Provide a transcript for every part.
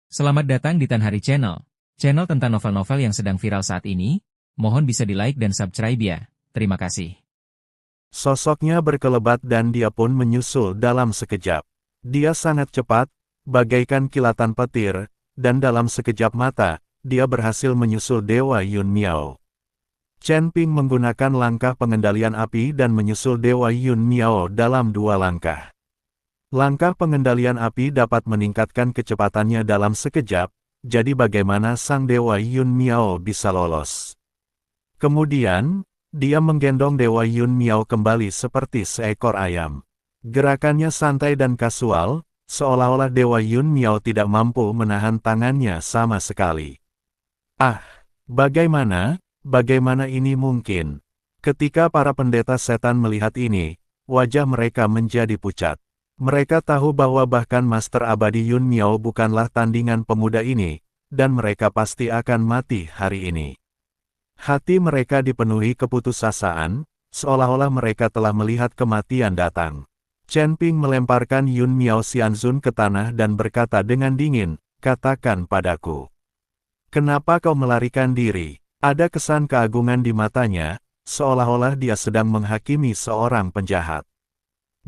Selamat datang di Tan Hari Channel. Channel tentang novel-novel yang sedang viral saat ini. Mohon bisa di-like dan subscribe ya. Terima kasih. Sosoknya berkelebat dan dia pun menyusul dalam sekejap. Dia sangat cepat, bagaikan kilatan petir, dan dalam sekejap mata, dia berhasil menyusul Dewa Yun Miao. Chen Ping menggunakan langkah pengendalian api dan menyusul Dewa Yun Miao dalam 2 langkah. Langkah pengendalian api dapat meningkatkan kecepatannya dalam sekejap, jadi bagaimana sang Dewa Yun Miao bisa lolos? Kemudian, dia menggendong Dewa Yun Miao kembali seperti seekor ayam. Gerakannya santai dan kasual, seolah-olah Dewa Yun Miao tidak mampu menahan tangannya sama sekali. Ah, bagaimana ini mungkin? Ketika para pendeta setan melihat ini, wajah mereka menjadi pucat. Mereka tahu bahwa bahkan Master Abadi Yun Miao bukanlah tandingan pemuda ini, dan mereka pasti akan mati hari ini. Hati mereka dipenuhi keputusasaan, seolah-olah mereka telah melihat kematian datang. Chen Ping melemparkan Yun Miao Xianzun ke tanah dan berkata dengan dingin, "Katakan padaku. Kenapa kau melarikan diri?" Ada kesan keagungan di matanya, seolah-olah dia sedang menghakimi seorang penjahat.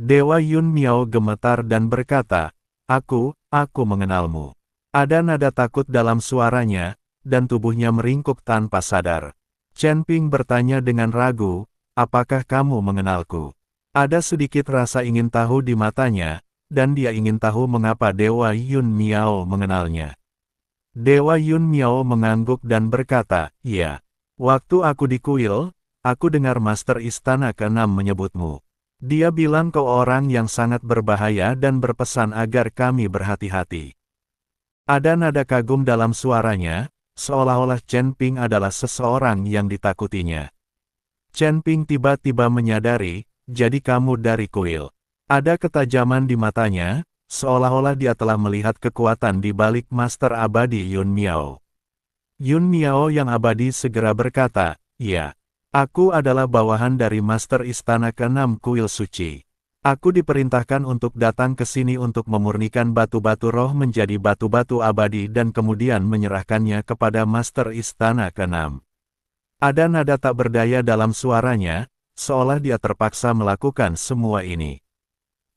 Dewa Yun Miao gemetar dan berkata, Aku mengenalmu." Ada nada takut dalam suaranya, dan tubuhnya meringkuk tanpa sadar. Chen Ping bertanya dengan ragu, "Apakah kamu mengenalku?" Ada sedikit rasa ingin tahu di matanya, dan dia ingin tahu mengapa Dewa Yun Miao mengenalnya. Dewa Yun Miao mengangguk dan berkata, "Ya, waktu aku di kuil, aku dengar Master Istana ke-6 menyebutmu. Dia bilang kau orang yang sangat berbahaya dan berpesan agar kami berhati-hati." Ada nada kagum dalam suaranya, seolah-olah Chen Ping adalah seseorang yang ditakutinya. Chen Ping tiba-tiba menyadari, "Jadi kamu dari kuil." Ada ketajaman di matanya, seolah-olah dia telah melihat kekuatan di balik Master Abadi Yun Miao. Yun Miao yang abadi segera berkata, "Ya. Aku adalah bawahan dari Master Istana ke-6 Kuil Suci. Aku diperintahkan untuk datang ke sini untuk memurnikan batu-batu roh menjadi batu-batu abadi dan kemudian menyerahkannya kepada Master Istana ke-6. Ada nada tak berdaya dalam suaranya, seolah dia terpaksa melakukan semua ini.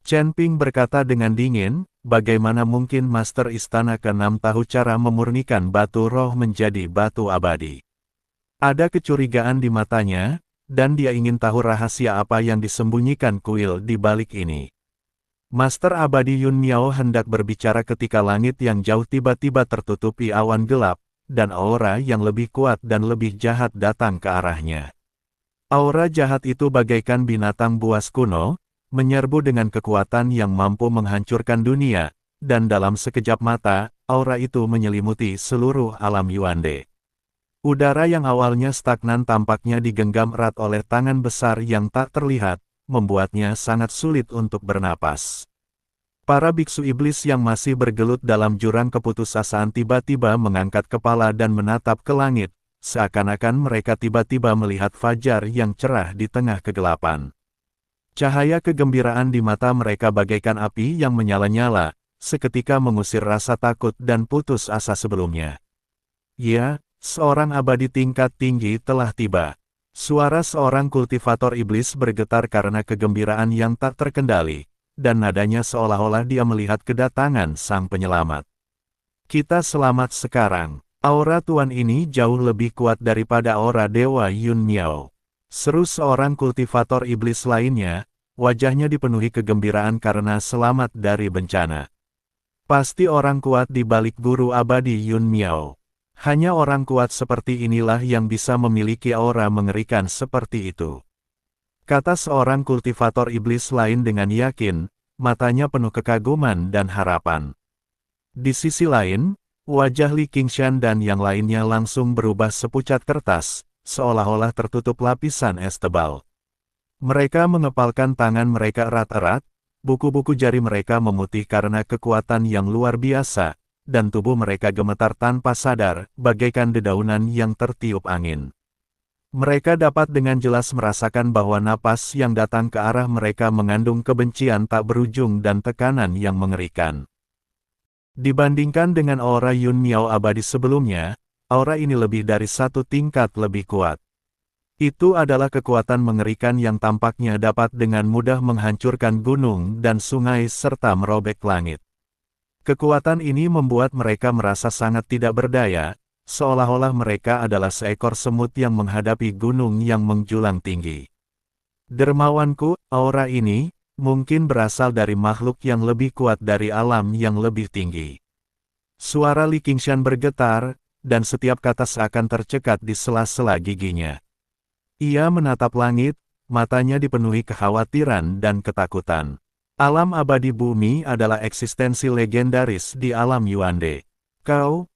Chen Ping berkata dengan dingin, "Bagaimana mungkin Master Istana ke-6 tahu cara memurnikan batu roh menjadi batu abadi?" Ada kecurigaan di matanya, dan dia ingin tahu rahasia apa yang disembunyikan kuil di balik ini. Master Abadi Yun Miao hendak berbicara ketika langit yang jauh tiba-tiba tertutupi awan gelap, dan aura yang lebih kuat dan lebih jahat datang ke arahnya. Aura jahat itu bagaikan binatang buas kuno, menyerbu dengan kekuatan yang mampu menghancurkan dunia, dan dalam sekejap mata, aura itu menyelimuti seluruh alam Yuande. Udara yang awalnya stagnan tampaknya digenggam erat oleh tangan besar yang tak terlihat, membuatnya sangat sulit untuk bernapas. Para biksu iblis yang masih bergelut dalam jurang keputusasaan tiba-tiba mengangkat kepala dan menatap ke langit, seakan-akan mereka tiba-tiba melihat fajar yang cerah di tengah kegelapan. Cahaya kegembiraan di mata mereka bagaikan api yang menyala-nyala, seketika mengusir rasa takut dan putus asa sebelumnya. Ya, seorang abadi tingkat tinggi telah tiba. Suara seorang kultivator iblis bergetar karena kegembiraan yang tak terkendali, dan nadanya seolah-olah dia melihat kedatangan sang penyelamat. "Kita selamat sekarang. Aura Tuan ini jauh lebih kuat daripada aura Dewa Yun Miao," seru seorang kultivator iblis lainnya, wajahnya dipenuhi kegembiraan karena selamat dari bencana. "Pasti orang kuat di balik guru abadi Yun Miao. Hanya orang kuat seperti inilah yang bisa memiliki aura mengerikan seperti itu," kata seorang kultivator iblis lain dengan yakin, matanya penuh kekaguman dan harapan. Di sisi lain, wajah Li Qingshan dan yang lainnya langsung berubah sepucat kertas, seolah-olah tertutup lapisan es tebal. Mereka mengepalkan tangan mereka erat-erat, buku-buku jari mereka memutih karena kekuatan yang luar biasa, dan tubuh mereka gemetar tanpa sadar, bagaikan dedaunan yang tertiup angin. Mereka dapat dengan jelas merasakan bahwa napas yang datang ke arah mereka mengandung kebencian tak berujung dan tekanan yang mengerikan. Dibandingkan dengan aura Yun Miao abadi sebelumnya, aura ini lebih dari satu tingkat lebih kuat. Itu adalah kekuatan mengerikan yang tampaknya dapat dengan mudah menghancurkan gunung dan sungai serta merobek langit. Kekuatan ini membuat mereka merasa sangat tidak berdaya, seolah-olah mereka adalah seekor semut yang menghadapi gunung yang menjulang tinggi. Dermawanku, aura ini mungkin berasal dari makhluk yang lebih kuat dari alam yang lebih tinggi. Suara Li Qingshan bergetar, dan setiap kata seakan tercekat di sela-sela giginya. Ia menatap langit, matanya dipenuhi kekhawatiran dan ketakutan. Alam abadi bumi adalah eksistensi legendaris di alam Yuande. Kau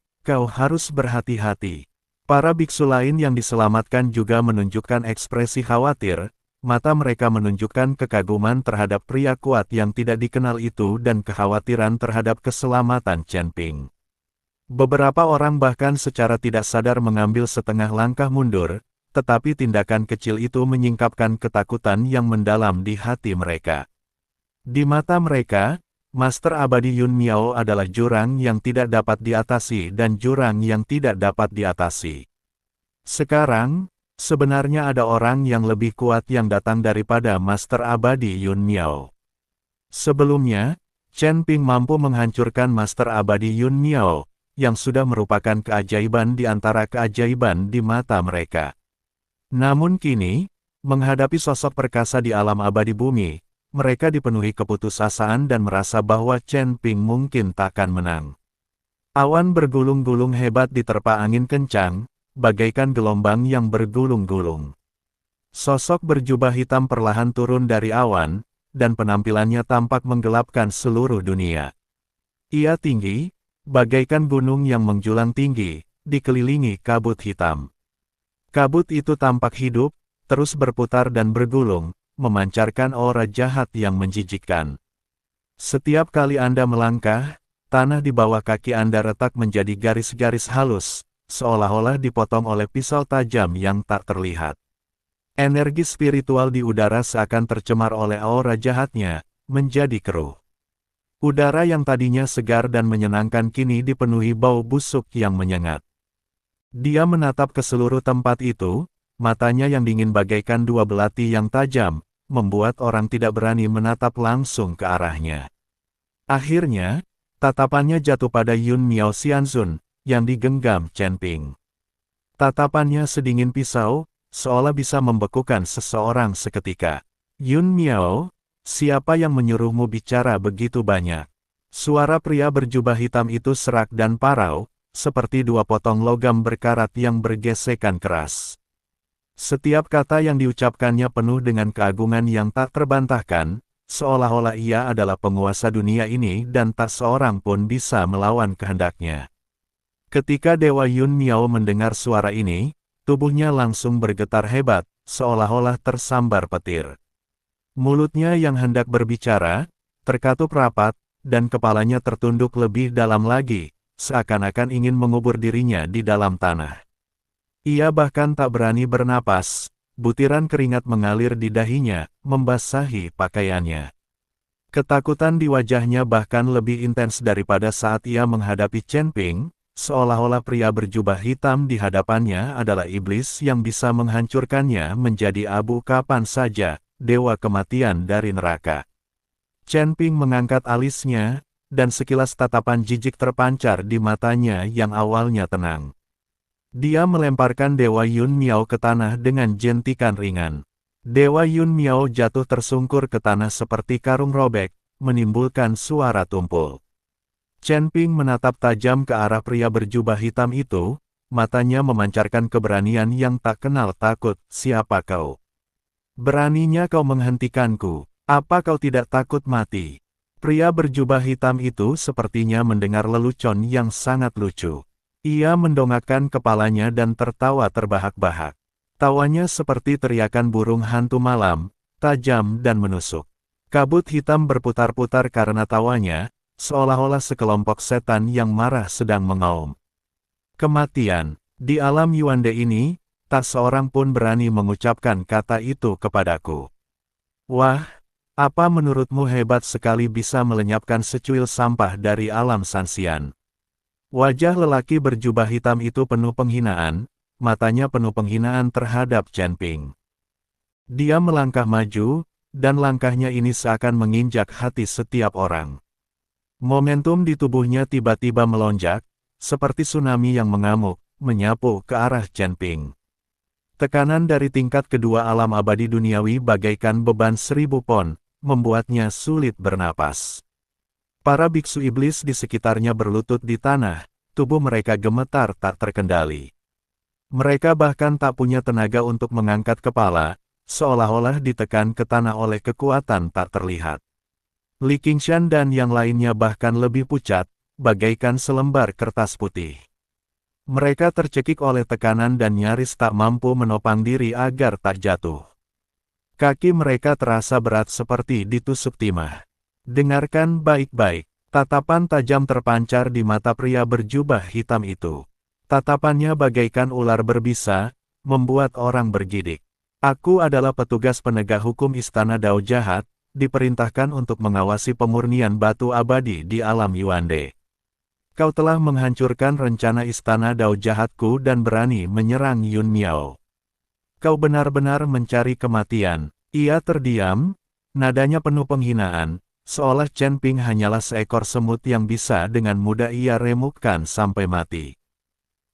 harus berhati-hati. Para biksu lain yang diselamatkan juga menunjukkan ekspresi khawatir. Mata mereka menunjukkan kekaguman terhadap pria kuat yang tidak dikenal itu dan kekhawatiran terhadap keselamatan Chen Ping. Beberapa orang bahkan secara tidak sadar mengambil setengah langkah mundur, tetapi tindakan kecil itu menyingkapkan ketakutan yang mendalam di hati mereka. Di mata mereka, Master Abadi Yun Miao adalah jurang yang tidak dapat diatasi dan jurang yang tidak dapat diatasi. Sekarang, sebenarnya ada orang yang lebih kuat yang datang daripada Master Abadi Yun Miao. Sebelumnya, Chen Ping mampu menghancurkan Master Abadi Yun Miao, yang sudah merupakan keajaiban di antara keajaiban di mata mereka. Namun kini, menghadapi sosok perkasa di alam abadi bumi, mereka dipenuhi keputusasaan dan merasa bahwa Chen Ping mungkin takkan menang. Awan bergulung-gulung hebat diterpa angin kencang, bagaikan gelombang yang bergulung-gulung. Sosok berjubah hitam perlahan turun dari awan, dan penampilannya tampak menggelapkan seluruh dunia. Ia tinggi, bagaikan gunung yang menjulang tinggi, dikelilingi kabut hitam. Kabut itu tampak hidup, terus berputar dan bergulung, memancarkan aura jahat yang menjijikkan. Setiap kali Anda melangkah, tanah di bawah kaki Anda retak menjadi garis-garis halus, seolah-olah dipotong oleh pisau tajam yang tak terlihat. Energi spiritual di udara seakan tercemar oleh aura jahatnya, menjadi keruh. Udara yang tadinya segar dan menyenangkan kini dipenuhi bau busuk yang menyengat. Dia menatap ke seluruh tempat itu, matanya yang dingin bagaikan dua belati yang tajam, membuat orang tidak berani menatap langsung ke arahnya. Akhirnya, tatapannya jatuh pada Yun Miao Xianzun, yang digenggam Chen Ping. Tatapannya sedingin pisau, seolah bisa membekukan seseorang seketika. Yun Miao, siapa yang menyuruhmu bicara begitu banyak? Suara pria berjubah hitam itu serak dan parau, seperti dua potong logam berkarat yang bergesekan keras. Setiap kata yang diucapkannya penuh dengan keagungan yang tak terbantahkan, seolah-olah ia adalah penguasa dunia ini dan tak seorang pun bisa melawan kehendaknya. Ketika Dewa Yun Miao mendengar suara ini, tubuhnya langsung bergetar hebat, seolah-olah tersambar petir. Mulutnya yang hendak berbicara, terkatup rapat, dan kepalanya tertunduk lebih dalam lagi, seakan-akan ingin mengubur dirinya di dalam tanah. Ia bahkan tak berani bernapas, butiran keringat mengalir di dahinya, membasahi pakaiannya. Ketakutan di wajahnya bahkan lebih intens daripada saat ia menghadapi Chen Ping, seolah-olah pria berjubah hitam di hadapannya adalah iblis yang bisa menghancurkannya menjadi abu kapan saja, dewa kematian dari neraka. Chen Ping mengangkat alisnya, dan sekilas tatapan jijik terpancar di matanya yang awalnya tenang. Dia melemparkan Dewa Yun Miao ke tanah dengan jentikan ringan. Dewa Yun Miao jatuh tersungkur ke tanah seperti karung robek, menimbulkan suara tumpul. Chen Ping menatap tajam ke arah pria berjubah hitam itu, matanya memancarkan keberanian yang tak kenal takut. Siapa kau? Beraninya kau menghentikanku? Apa kau tidak takut mati? Pria berjubah hitam itu sepertinya mendengar lelucon yang sangat lucu. Ia mendongakkan kepalanya dan tertawa terbahak-bahak. Tawanya seperti teriakan burung hantu malam, tajam dan menusuk. Kabut hitam berputar-putar karena tawanya, seolah-olah sekelompok setan yang marah sedang mengaum. Kematian, di alam Yuande ini, tak seorang pun berani mengucapkan kata itu kepadaku. Wah, Apa menurutmu hebat sekali bisa melenyapkan secuil sampah dari alam Sanxian? Wajah lelaki berjubah hitam itu penuh penghinaan, matanya penuh penghinaan terhadap Chen Ping. Dia melangkah maju, dan langkahnya ini seakan menginjak hati setiap orang. Momentum di tubuhnya tiba-tiba melonjak, seperti tsunami yang mengamuk, menyapu ke arah Chen Ping. Tekanan dari tingkat kedua alam abadi duniawi bagaikan beban 1000 pon, membuatnya sulit bernapas. Para biksu iblis di sekitarnya berlutut di tanah, tubuh mereka gemetar tak terkendali. Mereka bahkan tak punya tenaga untuk mengangkat kepala, seolah-olah ditekan ke tanah oleh kekuatan tak terlihat. Li Qingshan dan yang lainnya bahkan lebih pucat, bagaikan selembar kertas putih. Mereka tercekik oleh tekanan dan nyaris tak mampu menopang diri agar tak jatuh. Kaki mereka terasa berat seperti ditusuk timah. Dengarkan baik-baik, tatapan tajam terpancar di mata pria berjubah hitam itu. Tatapannya bagaikan ular berbisa, membuat orang bergidik. Aku adalah petugas penegak hukum Istana Dao Jahat, diperintahkan untuk mengawasi pemurnian batu abadi di alam Yuande. Kau telah menghancurkan rencana Istana Dao Jahatku dan berani menyerang Yun Miao. Kau benar-benar mencari kematian. Ia terdiam, nadanya penuh penghinaan, seolah Chen Ping hanyalah seekor semut yang bisa dengan mudah ia remukkan sampai mati.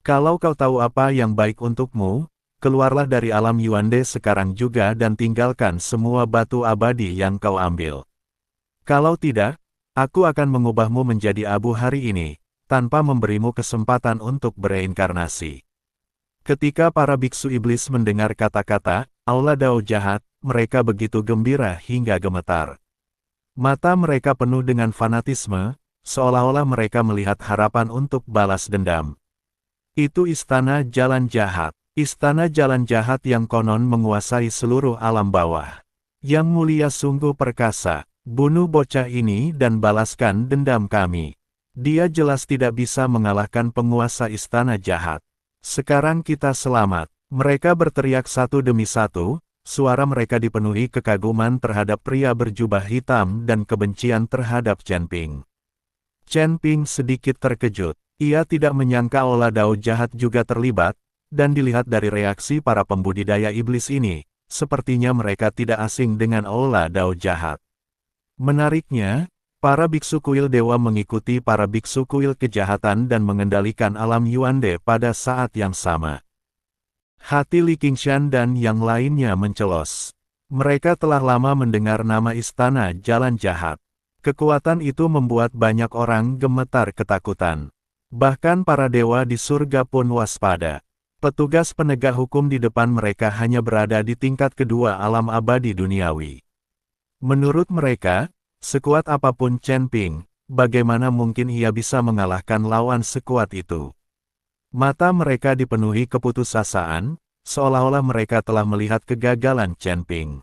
Kalau kau tahu apa yang baik untukmu, keluarlah dari alam Yuande sekarang juga dan tinggalkan semua batu abadi yang kau ambil. Kalau tidak, aku akan mengubahmu menjadi abu hari ini, tanpa memberimu kesempatan untuk bereinkarnasi. Ketika para biksu iblis mendengar kata-kata Aula Dao Jahat, mereka begitu gembira hingga gemetar. Mata mereka penuh dengan fanatisme, seolah-olah mereka melihat harapan untuk balas dendam. Itu Istana Jalan Jahat. Istana Jalan Jahat yang konon menguasai seluruh alam bawah. Yang mulia sungguh perkasa, bunuh bocah ini dan balaskan dendam kami. Dia jelas tidak bisa mengalahkan penguasa Istana Jahat. Sekarang kita selamat. Mereka berteriak satu demi satu, suara mereka dipenuhi kekaguman terhadap pria berjubah hitam dan kebencian terhadap Chen Ping. Chen Ping sedikit terkejut. Ia tidak menyangka Aula Dao Jahat juga terlibat, dan dilihat dari reaksi para pembudidaya iblis ini, sepertinya mereka tidak asing dengan Aula Dao Jahat. Menariknya, para biksu kuil dewa mengikuti para biksu kuil kejahatan dan mengendalikan alam Yuande pada saat yang sama. Hati Li Qingshan dan yang lainnya mencelos. Mereka telah lama mendengar nama Istana Jalan Jahat. Kekuatan itu membuat banyak orang gemetar ketakutan. Bahkan para dewa di surga pun waspada. Petugas penegak hukum di depan mereka hanya berada di tingkat kedua alam abadi duniawi. Menurut mereka, sekuat apapun Chen Ping, bagaimana mungkin ia bisa mengalahkan lawan sekuat itu? Mata mereka dipenuhi keputusasaan, seolah-olah mereka telah melihat kegagalan Chen Ping.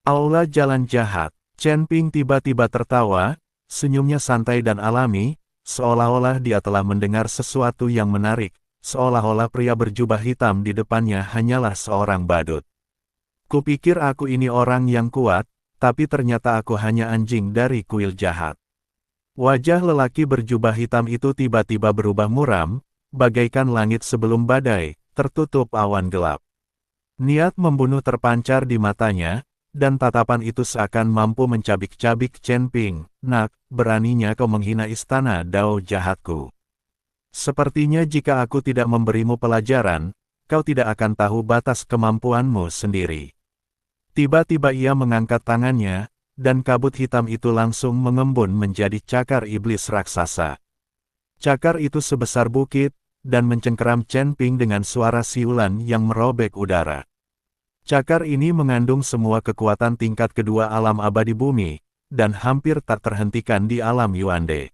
Aula Jalan Jahat. Chen Ping tiba-tiba tertawa, senyumnya santai dan alami, seolah-olah dia telah mendengar sesuatu yang menarik, seolah-olah pria berjubah hitam di depannya hanyalah seorang badut. Kupikir aku ini orang yang kuat, tapi ternyata aku hanya anjing dari kuil jahat. Wajah lelaki berjubah hitam itu tiba-tiba berubah muram, bagaikan langit sebelum badai, tertutup awan gelap. Niat membunuh terpancar di matanya, dan tatapan itu seakan mampu mencabik-cabik Chen Ping. Nak, beraninya kau menghina Istana Dao Jahatku. Sepertinya jika aku tidak memberimu pelajaran, kau tidak akan tahu batas kemampuanmu sendiri. Tiba-tiba ia mengangkat tangannya, dan kabut hitam itu langsung mengembun menjadi cakar iblis raksasa. Cakar itu sebesar bukit, dan mencengkeram Chen Ping dengan suara siulan yang merobek udara. Cakar ini mengandung semua kekuatan tingkat kedua alam abadi bumi, dan hampir tak terhentikan di alam Yuande.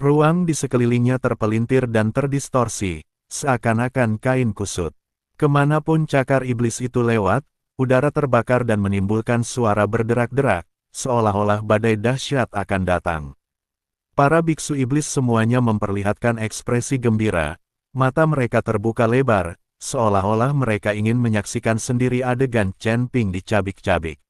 Ruang di sekelilingnya terpelintir dan terdistorsi, seakan-akan kain kusut. Kemanapun cakar iblis itu lewat, udara terbakar dan menimbulkan suara berderak-derak, seolah-olah badai dahsyat akan datang. Para biksu iblis semuanya memperlihatkan ekspresi gembira, mata mereka terbuka lebar, seolah-olah mereka ingin menyaksikan sendiri adegan Chen Ping dicabik-cabik.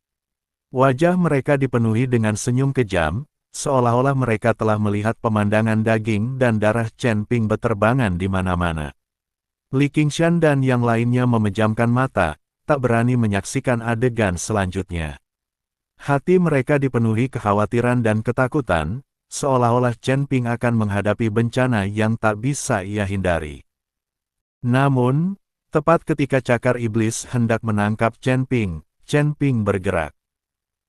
Wajah mereka dipenuhi dengan senyum kejam, seolah-olah mereka telah melihat pemandangan daging dan darah Chen Ping beterbangan di mana-mana. Li Qingshan dan yang lainnya memejamkan mata, tak berani menyaksikan adegan selanjutnya. Hati mereka dipenuhi kekhawatiran dan ketakutan, seolah-olah Chen Ping akan menghadapi bencana yang tak bisa ia hindari. Namun, tepat ketika cakar iblis hendak menangkap Chen Ping bergerak.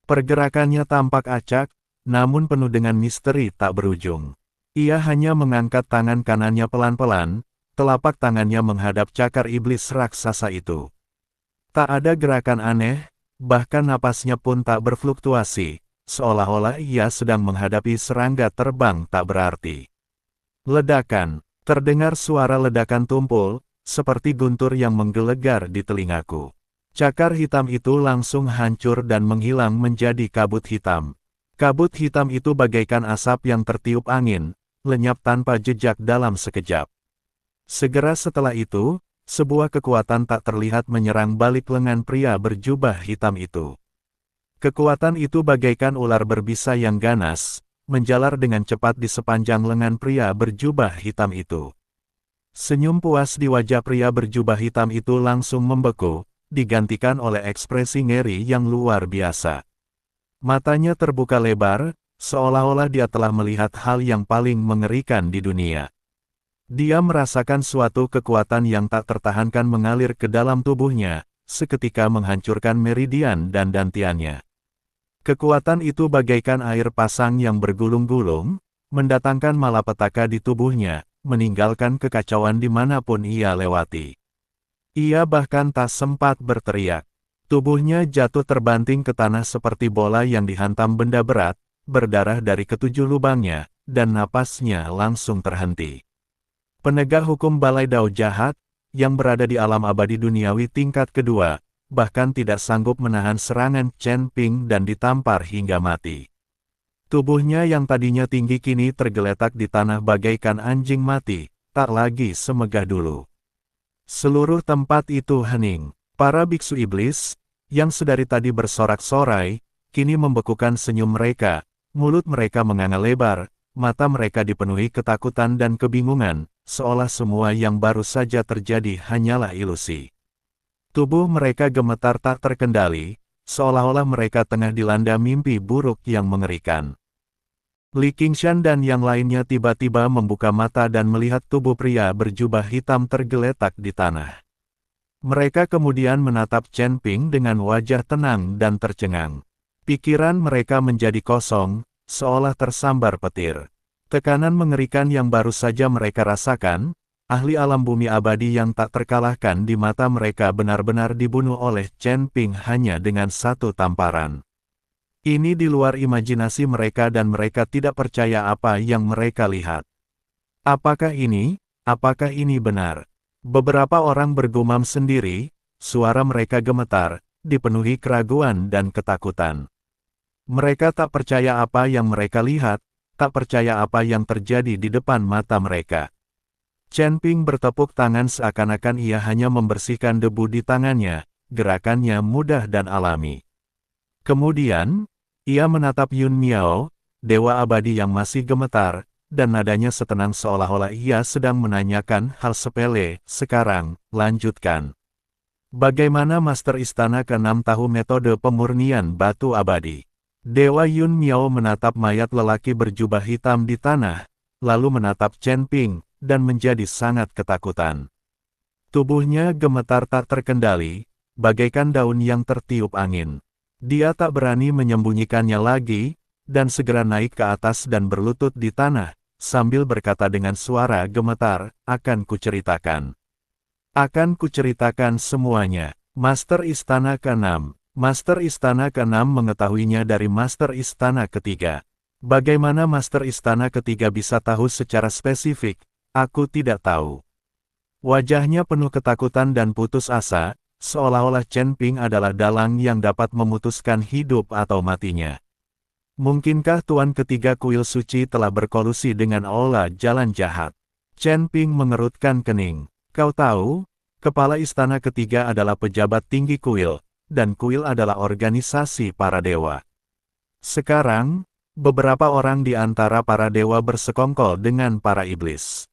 Pergerakannya tampak acak, namun penuh dengan misteri tak berujung. Ia hanya mengangkat tangan kanannya pelan-pelan, telapak tangannya menghadap cakar iblis raksasa itu. Tak ada gerakan aneh, bahkan napasnya pun tak berfluktuasi, seolah-olah ia sedang menghadapi serangga terbang tak berarti. Ledakan, terdengar suara ledakan tumpul, seperti guntur yang menggelegar di telingaku. Cakar hitam itu langsung hancur dan menghilang menjadi kabut hitam. Kabut hitam itu bagaikan asap yang tertiup angin, lenyap tanpa jejak dalam sekejap. Segera setelah itu, sebuah kekuatan tak terlihat menyerang balik lengan pria berjubah hitam itu. Kekuatan itu bagaikan ular berbisa yang ganas, menjalar dengan cepat di sepanjang lengan pria berjubah hitam itu. Senyum puas di wajah pria berjubah hitam itu langsung membeku, digantikan oleh ekspresi ngeri yang luar biasa. Matanya terbuka lebar, seolah-olah dia telah melihat hal yang paling mengerikan di dunia. Dia merasakan suatu kekuatan yang tak tertahankan mengalir ke dalam tubuhnya, seketika menghancurkan meridian dan dantiannya. Kekuatan itu bagaikan air pasang yang bergulung-gulung, mendatangkan malapetaka di tubuhnya, meninggalkan kekacauan dimanapun ia lewati. Ia bahkan tak sempat berteriak. Tubuhnya jatuh terbanting ke tanah seperti bola yang dihantam benda berat, berdarah dari ketujuh lubangnya, dan napasnya langsung terhenti. Penegak hukum Balai Dao Jahat, yang berada di alam abadi duniawi tingkat kedua, bahkan tidak sanggup menahan serangan Chen Ping dan ditampar hingga mati. Tubuhnya yang tadinya tinggi kini tergeletak di tanah bagaikan anjing mati, tak lagi semegah dulu. Seluruh tempat itu hening. Para biksu iblis, yang sedari tadi bersorak-sorai, kini membekukan senyum mereka, mulut mereka menganga lebar, mata mereka dipenuhi ketakutan dan kebingungan, seolah semua yang baru saja terjadi hanyalah ilusi. Tubuh mereka gemetar tak terkendali, seolah-olah mereka tengah dilanda mimpi buruk yang mengerikan. Li Qingshan dan yang lainnya tiba-tiba membuka mata dan melihat tubuh pria berjubah hitam tergeletak di tanah. Mereka kemudian menatap Chen Ping dengan wajah tenang dan tercengang. Pikiran mereka menjadi kosong, seolah tersambar petir. Tekanan mengerikan yang baru saja mereka rasakan, ahli alam bumi abadi yang tak terkalahkan di mata mereka benar-benar dibunuh oleh Chen Ping hanya dengan satu tamparan. Ini di luar imajinasi mereka dan mereka tidak percaya apa yang mereka lihat. Apakah ini benar? Beberapa orang bergumam sendiri, suara mereka gemetar, dipenuhi keraguan dan ketakutan. Mereka tak percaya apa yang mereka lihat, tak percaya apa yang terjadi di depan mata mereka. Chen Ping bertepuk tangan seakan-akan ia hanya membersihkan debu di tangannya, gerakannya mudah dan alami. Kemudian, ia menatap Yun Miao, dewa abadi yang masih gemetar, dan nadanya setenang seolah-olah ia sedang menanyakan hal sepele. Sekarang, lanjutkan. Bagaimana Master Istana ke-6 tahu metode pemurnian batu abadi? Dewa Yun Miao menatap mayat lelaki berjubah hitam di tanah, lalu menatap Chen Ping, dan menjadi sangat ketakutan. Tubuhnya gemetar tak terkendali, bagaikan daun yang tertiup angin. Dia tak berani menyembunyikannya lagi, dan segera naik ke atas dan berlutut di tanah, sambil berkata dengan suara gemetar, akan kuceritakan. Akan kuceritakan semuanya. Master Istana ke-6. Master Istana ke-6 mengetahuinya dari Master Istana ke-3. Bagaimana Master Istana ke-3 bisa tahu secara spesifik? Aku tidak tahu. Wajahnya penuh ketakutan dan putus asa, seolah-olah Chen Ping adalah dalang yang dapat memutuskan hidup atau matinya. Mungkinkah Tuan Ketiga Kuil Suci telah berkolusi dengan Aula Jalan Jahat? Chen Ping mengerutkan kening. Kau tahu, Kepala Istana Ketiga adalah pejabat tinggi kuil, dan kuil adalah organisasi para dewa. Sekarang, beberapa orang di antara para dewa bersekongkol dengan para iblis.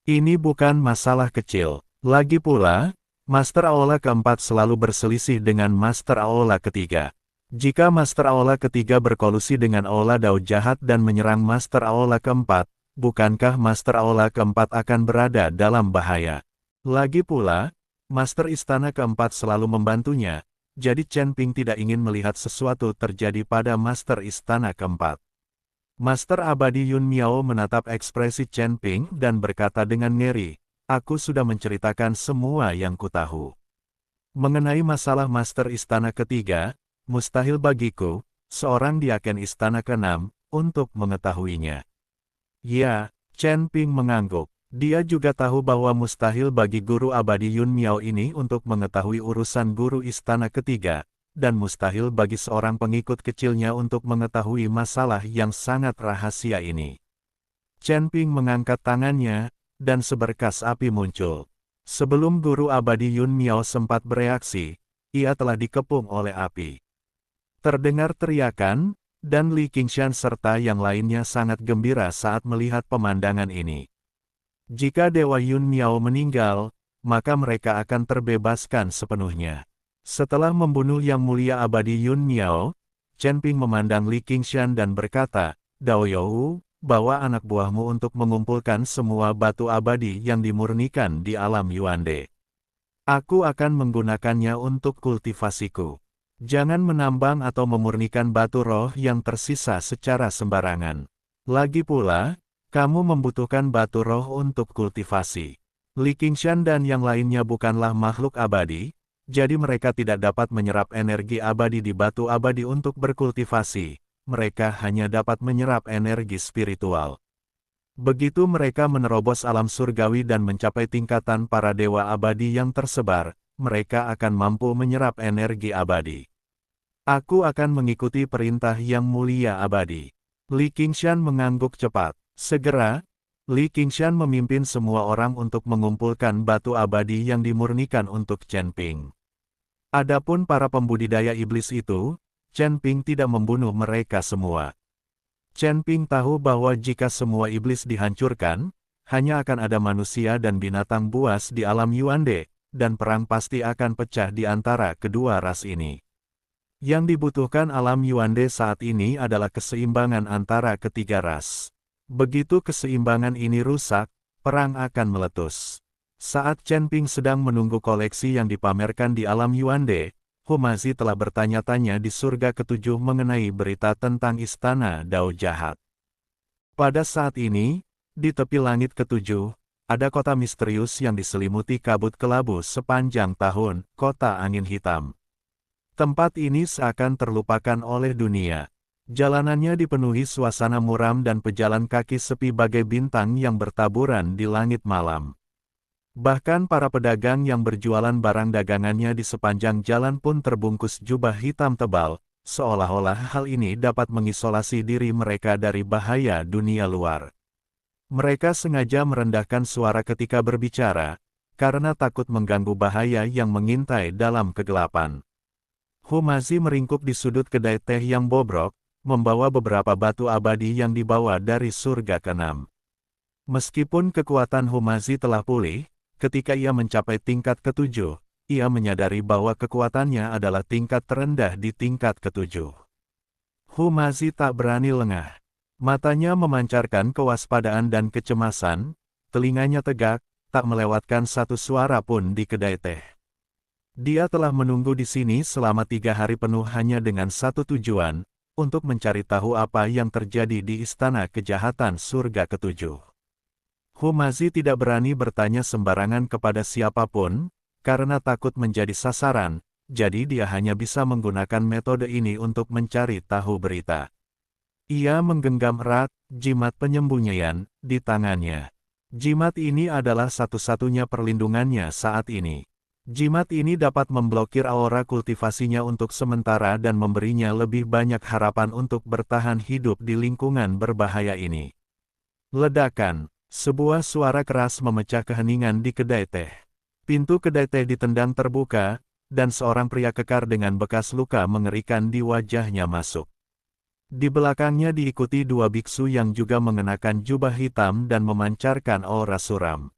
Ini bukan masalah kecil. Lagi pula, Master Aula keempat selalu berselisih dengan Master Aula ketiga. Jika Master Aula ketiga berkolusi dengan Aula Dao jahat dan menyerang Master Aula keempat, bukankah Master Aula keempat akan berada dalam bahaya? Lagi pula, Master Istana keempat selalu membantunya, jadi Chen Ping tidak ingin melihat sesuatu terjadi pada Master Istana keempat. Master Abadi Yun Miao menatap ekspresi Chen Ping dan berkata dengan ngeri, "Aku sudah menceritakan semua yang kutahu. Mengenai masalah Master Istana ketiga, mustahil bagiku, seorang diaken Istana keenam, untuk mengetahuinya." Ya, Chen Ping mengangguk. Dia juga tahu bahwa mustahil bagi Guru Abadi Yun Miao ini untuk mengetahui urusan Guru Istana ketiga, dan mustahil bagi seorang pengikut kecilnya untuk mengetahui masalah yang sangat rahasia ini. Chen Ping mengangkat tangannya, dan seberkas api muncul. Sebelum Guru Abadi Yun Miao sempat bereaksi, ia telah dikepung oleh api. Terdengar teriakan, dan Li Qingshan serta yang lainnya sangat gembira saat melihat pemandangan ini. Jika Dewa Yun Miao meninggal, maka mereka akan terbebaskan sepenuhnya. Setelah membunuh Yang Mulia Abadi Yun Miao, Chen Ping memandang Li Qingshan dan berkata, "Dao You, bawa anak buahmu untuk mengumpulkan semua batu abadi yang dimurnikan di alam Yuande. Aku akan menggunakannya untuk kultivasiku. Jangan menambang atau memurnikan batu roh yang tersisa secara sembarangan. Lagi pula, kamu membutuhkan batu roh untuk kultivasi." Li Qingshan dan yang lainnya bukanlah makhluk abadi, jadi mereka tidak dapat menyerap energi abadi di batu abadi untuk berkultivasi. Mereka hanya dapat menyerap energi spiritual. Begitu mereka menerobos alam surgawi dan mencapai tingkatan para dewa abadi yang tersebar, mereka akan mampu menyerap energi abadi. Aku akan mengikuti perintah Yang Mulia Abadi. Li Qingshan mengangguk cepat. Segera, Li Qingshan memimpin semua orang untuk mengumpulkan batu abadi yang dimurnikan untuk Chen Ping. Adapun para pembudidaya iblis itu, Chen Ping tidak membunuh mereka semua. Chen Ping tahu bahwa jika semua iblis dihancurkan, hanya akan ada manusia dan binatang buas di alam Yuande, dan perang pasti akan pecah di antara kedua ras ini. Yang dibutuhkan alam Yuande saat ini adalah keseimbangan antara ketiga ras. Begitu keseimbangan ini rusak, perang akan meletus. Saat Chen Ping sedang menunggu koleksi yang dipamerkan di alam Yuande, Humazi telah bertanya-tanya di surga ketujuh mengenai berita tentang istana Dao jahat. Pada saat ini, di tepi langit ketujuh, ada kota misterius yang diselimuti kabut kelabu sepanjang tahun, kota angin hitam. Tempat ini seakan terlupakan oleh dunia. Jalanannya dipenuhi suasana muram dan pejalan kaki sepi bagai bintang yang bertaburan di langit malam. Bahkan para pedagang yang berjualan barang dagangannya di sepanjang jalan pun terbungkus jubah hitam tebal, seolah-olah hal ini dapat mengisolasi diri mereka dari bahaya dunia luar. Mereka sengaja merendahkan suara ketika berbicara, karena takut mengganggu bahaya yang mengintai dalam kegelapan. Humazi meringkuk di sudut kedai teh yang bobrok, membawa beberapa batu abadi yang dibawa dari surga ke-6. Meskipun kekuatan Humazi telah pulih, ketika ia mencapai tingkat ke-7, ia menyadari bahwa kekuatannya adalah tingkat terendah di tingkat ke-7. Humazi tak berani lengah. Matanya memancarkan kewaspadaan dan kecemasan, telinganya tegak, tak melewatkan satu suara pun di kedai teh. Dia telah menunggu di sini selama 3 hari penuh hanya dengan satu tujuan, untuk mencari tahu apa yang terjadi di istana kejahatan surga ke-7. Humazi tidak berani bertanya sembarangan kepada siapapun, karena takut menjadi sasaran, jadi dia hanya bisa menggunakan metode ini untuk mencari tahu berita. Ia menggenggam erat jimat penyembunyian di tangannya. Jimat ini adalah satu-satunya perlindungannya saat ini. Jimat ini dapat memblokir aura kultivasinya untuk sementara dan memberinya lebih banyak harapan untuk bertahan hidup di lingkungan berbahaya ini. Ledakan, sebuah suara keras memecah keheningan di kedai teh. Pintu kedai teh ditendang terbuka, dan seorang pria kekar dengan bekas luka mengerikan di wajahnya masuk. Di belakangnya diikuti dua biksu yang juga mengenakan jubah hitam dan memancarkan aura suram.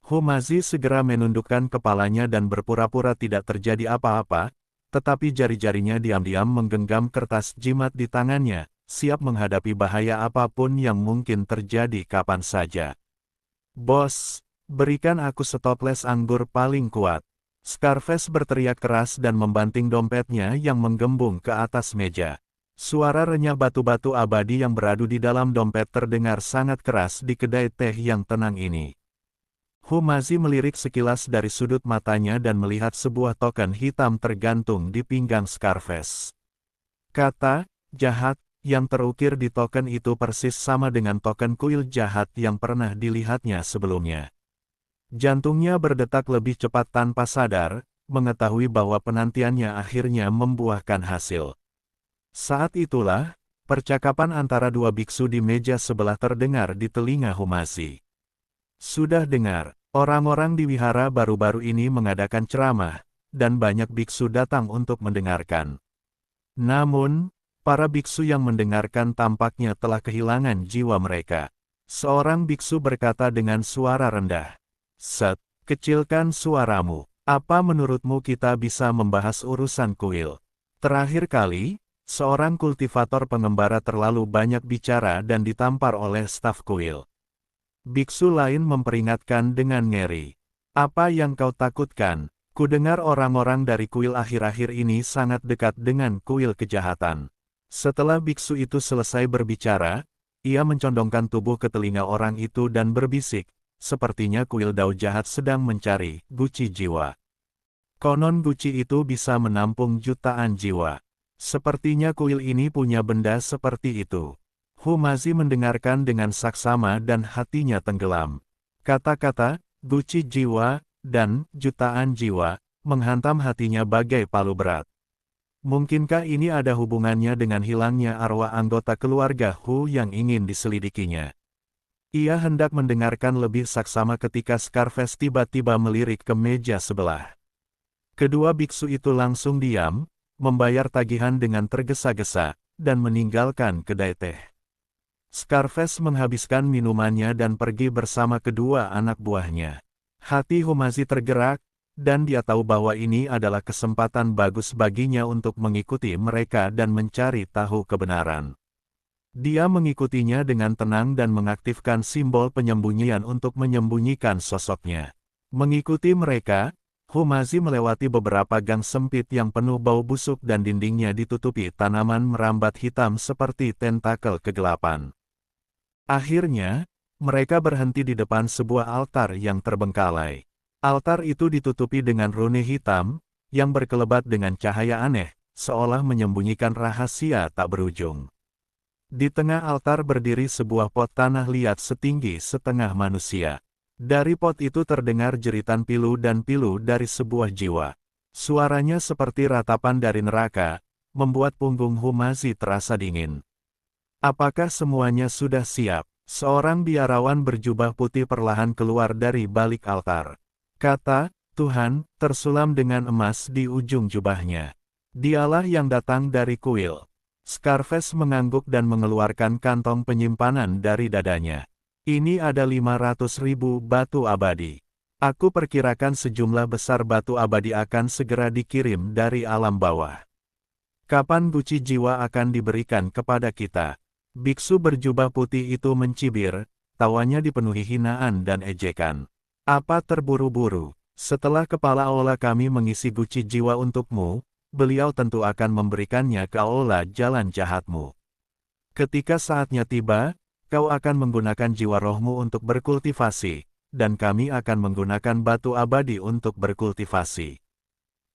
Humazi segera menundukkan kepalanya dan berpura-pura tidak terjadi apa-apa, tetapi jari-jarinya diam-diam menggenggam kertas jimat di tangannya, siap menghadapi bahaya apapun yang mungkin terjadi kapan saja. "Bos, berikan aku setoples anggur paling kuat." Scarface berteriak keras dan membanting dompetnya yang menggembung ke atas meja. Suara renyah batu-batu abadi yang beradu di dalam dompet terdengar sangat keras di kedai teh yang tenang ini. Humazi melirik sekilas dari sudut matanya dan melihat sebuah token hitam tergantung di pinggang Scarface. Kata "jahat" yang terukir di token itu persis sama dengan token kuil jahat yang pernah dilihatnya sebelumnya. Jantungnya berdetak lebih cepat tanpa sadar, mengetahui bahwa penantiannya akhirnya membuahkan hasil. Saat itulah, percakapan antara dua biksu di meja sebelah terdengar di telinga Humazi. "Sudah dengar, orang-orang di wihara baru-baru ini mengadakan ceramah, dan banyak biksu datang untuk mendengarkan. Namun, para biksu yang mendengarkan tampaknya telah kehilangan jiwa mereka." Seorang biksu berkata dengan suara rendah. "Set, kecilkan suaramu. Apa menurutmu kita bisa membahas urusan kuil? Terakhir kali, seorang kultivator pengembara terlalu banyak bicara dan ditampar oleh staf kuil." Biksu lain memperingatkan dengan ngeri. "Apa yang kau takutkan? Kudengar orang-orang dari kuil akhir-akhir ini sangat dekat dengan kuil kejahatan." Setelah biksu itu selesai berbicara, ia mencondongkan tubuh ke telinga orang itu dan berbisik, "Sepertinya kuil Dao jahat sedang mencari guci jiwa. Konon guci itu bisa menampung jutaan jiwa. Sepertinya kuil ini punya benda seperti itu." Humazi mendengarkan dengan saksama dan hatinya tenggelam. Kata-kata "guci jiwa" dan "jutaan jiwa" menghantam hatinya bagai palu berat. Mungkinkah ini ada hubungannya dengan hilangnya arwah anggota keluarga Hu yang ingin diselidikinya? Ia hendak mendengarkan lebih saksama ketika Scarface tiba-tiba melirik ke meja sebelah. Kedua biksu itu langsung diam, membayar tagihan dengan tergesa-gesa, dan meninggalkan kedai teh. Scarface menghabiskan minumannya dan pergi bersama kedua anak buahnya. Hati Humazi tergerak, dan dia tahu bahwa ini adalah kesempatan bagus baginya untuk mengikuti mereka dan mencari tahu kebenaran. Dia mengikutinya dengan tenang dan mengaktifkan simbol penyembunyian untuk menyembunyikan sosoknya. Mengikuti mereka, Humazi melewati beberapa gang sempit yang penuh bau busuk dan dindingnya ditutupi tanaman merambat hitam seperti tentakel kegelapan. Akhirnya, mereka berhenti di depan sebuah altar yang terbengkalai. Altar itu ditutupi dengan rune hitam, yang berkelebat dengan cahaya aneh, seolah menyembunyikan rahasia tak berujung. Di tengah altar berdiri sebuah pot tanah liat setinggi setengah manusia. Dari pot itu terdengar jeritan pilu dan pilu dari sebuah jiwa. Suaranya seperti ratapan dari neraka, membuat punggung Humazi terasa dingin. "Apakah semuanya sudah siap?" Seorang biarawan berjubah putih perlahan keluar dari balik altar. Kata "Tuhan" tersulam dengan emas di ujung jubahnya. Dialah yang datang dari kuil. Scarface mengangguk dan mengeluarkan kantong penyimpanan dari dadanya. "Ini ada 500.000 batu abadi. Aku perkirakan sejumlah besar batu abadi akan segera dikirim dari alam bawah. Kapan guci jiwa akan diberikan kepada kita?" Biksu berjubah putih itu mencibir, tawanya dipenuhi hinaan dan ejekan. "Apa terburu-buru? Setelah kepala aula kami mengisi guci jiwa untukmu, beliau tentu akan memberikannya ke aula jalan jahatmu. Ketika saatnya tiba, kau akan menggunakan jiwa rohmu untuk berkultivasi, dan kami akan menggunakan batu abadi untuk berkultivasi.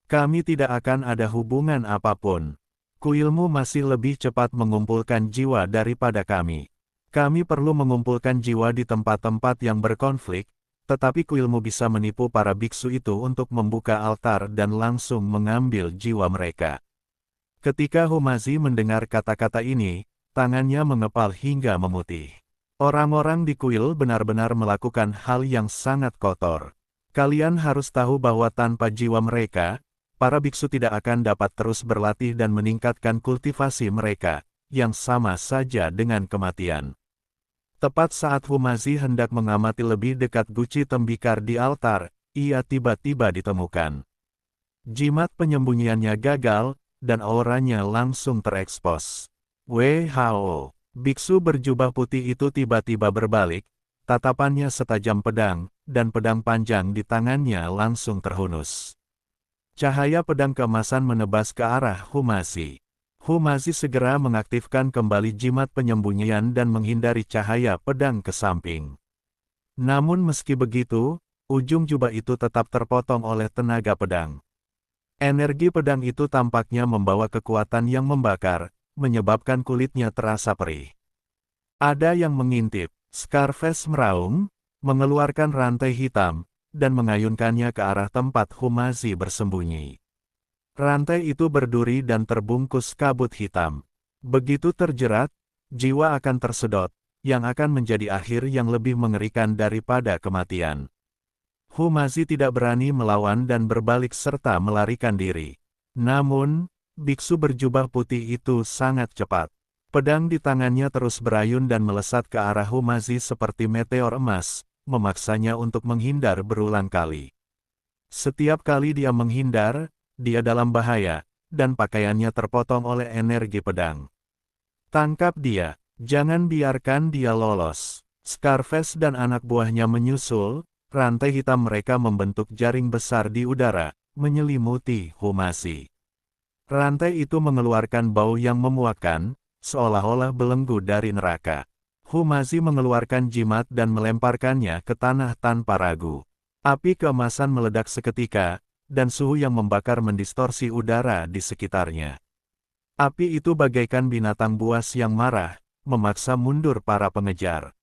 Kami tidak akan ada hubungan apapun. Kuilmu masih lebih cepat mengumpulkan jiwa daripada kami. Kami perlu mengumpulkan jiwa di tempat-tempat yang berkonflik, tetapi kuilmu bisa menipu para biksu itu untuk membuka altar dan langsung mengambil jiwa mereka." Ketika Humazi mendengar kata-kata ini, tangannya mengepal hingga memutih. Orang-orang di kuil benar-benar melakukan hal yang sangat kotor. Kalian harus tahu bahwa tanpa jiwa mereka, para biksu tidak akan dapat terus berlatih dan meningkatkan kultivasi mereka, yang sama saja dengan kematian. Tepat saat Humazi hendak mengamati lebih dekat guci tembikar di altar, ia tiba-tiba ditemukan. Jimat penyembunyiannya gagal, dan auranya langsung terekspos. WHO, biksu berjubah putih itu tiba-tiba berbalik, tatapannya setajam pedang, dan pedang panjang di tangannya langsung terhunus. Cahaya pedang keemasan menebas ke arah Humazi. Humazi segera mengaktifkan kembali jimat penyembunyian dan menghindari cahaya pedang ke samping. Namun meski begitu, ujung jubah itu tetap terpotong oleh tenaga pedang. Energi pedang itu tampaknya membawa kekuatan yang membakar, menyebabkan kulitnya terasa perih. Ada yang mengintip, Scarface meraung, mengeluarkan rantai hitam, dan mengayunkannya ke arah tempat Humazi bersembunyi. Rantai itu berduri dan terbungkus kabut hitam. Begitu terjerat, jiwa akan tersedot, yang akan menjadi akhir yang lebih mengerikan daripada kematian. Humazi tidak berani melawan dan berbalik serta melarikan diri. Namun, biksu berjubah putih itu sangat cepat. Pedang di tangannya terus berayun dan melesat ke arah Humazi seperti meteor emas, memaksanya untuk menghindar berulang kali. Setiap kali dia menghindar, dia dalam bahaya, dan pakaiannya terpotong oleh energi pedang. Tangkap dia, jangan biarkan dia lolos. Scarface dan anak buahnya menyusul, rantai hitam mereka membentuk jaring besar di udara, menyelimuti Humazi. Rantai itu mengeluarkan bau yang memuakkan, seolah-olah belenggu dari neraka. Humazi mengeluarkan jimat dan melemparkannya ke tanah tanpa ragu. Api keemasan meledak seketika, dan suhu yang membakar mendistorsi udara di sekitarnya. Api itu bagaikan binatang buas yang marah, memaksa mundur para pengejar.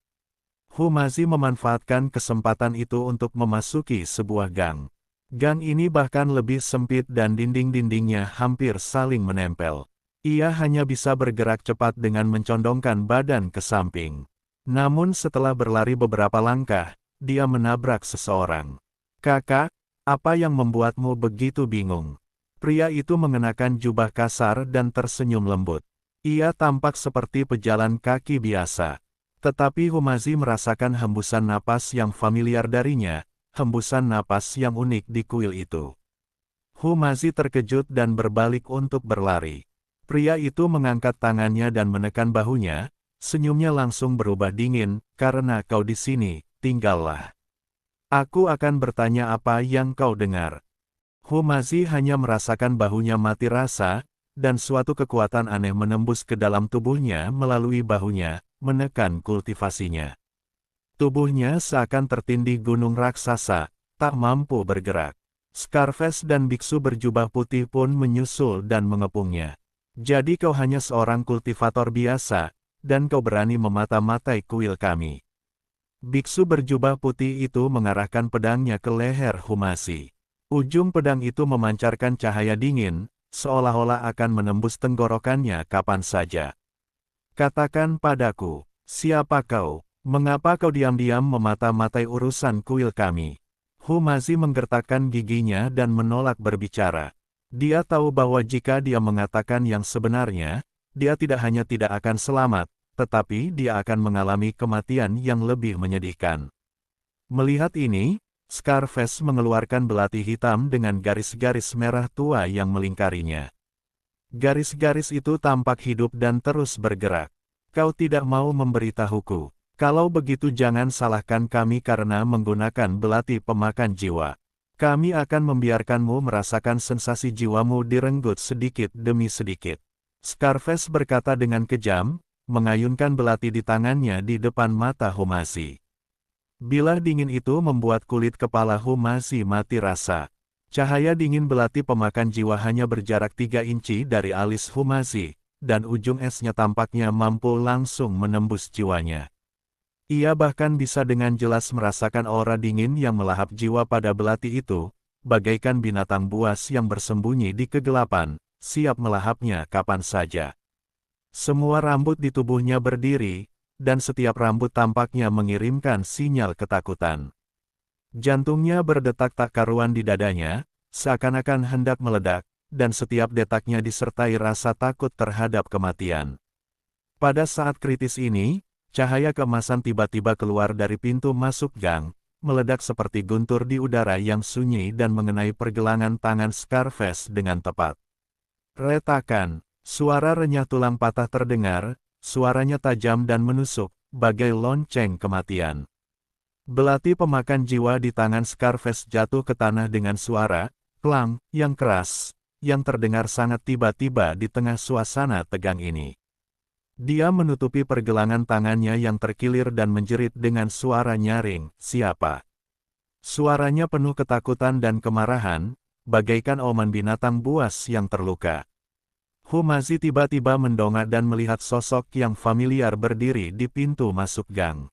Humazi memanfaatkan kesempatan itu untuk memasuki sebuah gang. Gang ini bahkan lebih sempit dan dinding-dindingnya hampir saling menempel. Ia hanya bisa bergerak cepat dengan mencondongkan badan ke samping. Namun setelah berlari beberapa langkah, dia menabrak seseorang. "Kakak, apa yang membuatmu begitu bingung?" Pria itu mengenakan jubah kasar dan tersenyum lembut. Ia tampak seperti pejalan kaki biasa. Tetapi Humazi merasakan hembusan napas yang familiar darinya, hembusan napas yang unik di kuil itu. Humazi terkejut dan berbalik untuk berlari. Pria itu mengangkat tangannya dan menekan bahunya, senyumnya langsung berubah dingin, "Karena kau di sini, tinggallah. Aku akan bertanya apa yang kau dengar." Humazi hanya merasakan bahunya mati rasa, dan suatu kekuatan aneh menembus ke dalam tubuhnya melalui bahunya, menekan kultivasinya. Tubuhnya seakan tertindih gunung raksasa, tak mampu bergerak. Scarface dan biksu berjubah putih pun menyusul dan mengepungnya. "Jadi kau hanya seorang kultivator biasa, dan kau berani memata-matai kuil kami." Biksu berjubah putih itu mengarahkan pedangnya ke leher Humazi. Ujung pedang itu memancarkan cahaya dingin, seolah-olah akan menembus tenggorokannya kapan saja. "Katakan padaku, siapa kau? Mengapa kau diam-diam memata-matai urusan kuil kami?" Humazi menggertakkan giginya dan menolak berbicara. Dia tahu bahwa jika dia mengatakan yang sebenarnya, dia tidak hanya tidak akan selamat, tetapi dia akan mengalami kematian yang lebih menyedihkan. Melihat ini, Scarface mengeluarkan belati hitam dengan garis-garis merah tua yang melingkarinya. Garis-garis itu tampak hidup dan terus bergerak. "Kau tidak mau memberitahuku. Kalau begitu jangan salahkan kami karena menggunakan belati pemakan jiwa. Kami akan membiarkanmu merasakan sensasi jiwamu direnggut sedikit demi sedikit." Scarface berkata dengan kejam, mengayunkan belati di tangannya di depan mata Humazi. Bilah dingin itu membuat kulit kepala Humazi mati rasa. Cahaya dingin belati pemakan jiwa hanya berjarak 3 inci dari alis Humazi, dan ujung esnya tampaknya mampu langsung menembus jiwanya. Ia bahkan bisa dengan jelas merasakan aura dingin yang melahap jiwa pada belati itu, bagaikan binatang buas yang bersembunyi di kegelapan, siap melahapnya kapan saja. Semua rambut di tubuhnya berdiri, dan setiap rambut tampaknya mengirimkan sinyal ketakutan. Jantungnya berdetak tak karuan di dadanya, seakan-akan hendak meledak, dan setiap detaknya disertai rasa takut terhadap kematian. Pada saat kritis ini, cahaya keemasan tiba-tiba keluar dari pintu masuk gang, meledak seperti guntur di udara yang sunyi dan mengenai pergelangan tangan Scarface dengan tepat. Retakan, suara renyah tulang patah terdengar, suaranya tajam dan menusuk, bagai lonceng kematian. Belati pemakan jiwa di tangan Scarface jatuh ke tanah dengan suara klang yang keras, yang terdengar sangat tiba-tiba di tengah suasana tegang ini. Dia menutupi pergelangan tangannya yang terkilir dan menjerit dengan suara nyaring, "Siapa?" Suaranya penuh ketakutan dan kemarahan, bagaikan oman binatang buas yang terluka. Humazi tiba-tiba mendongak dan melihat sosok yang familiar berdiri di pintu masuk gang.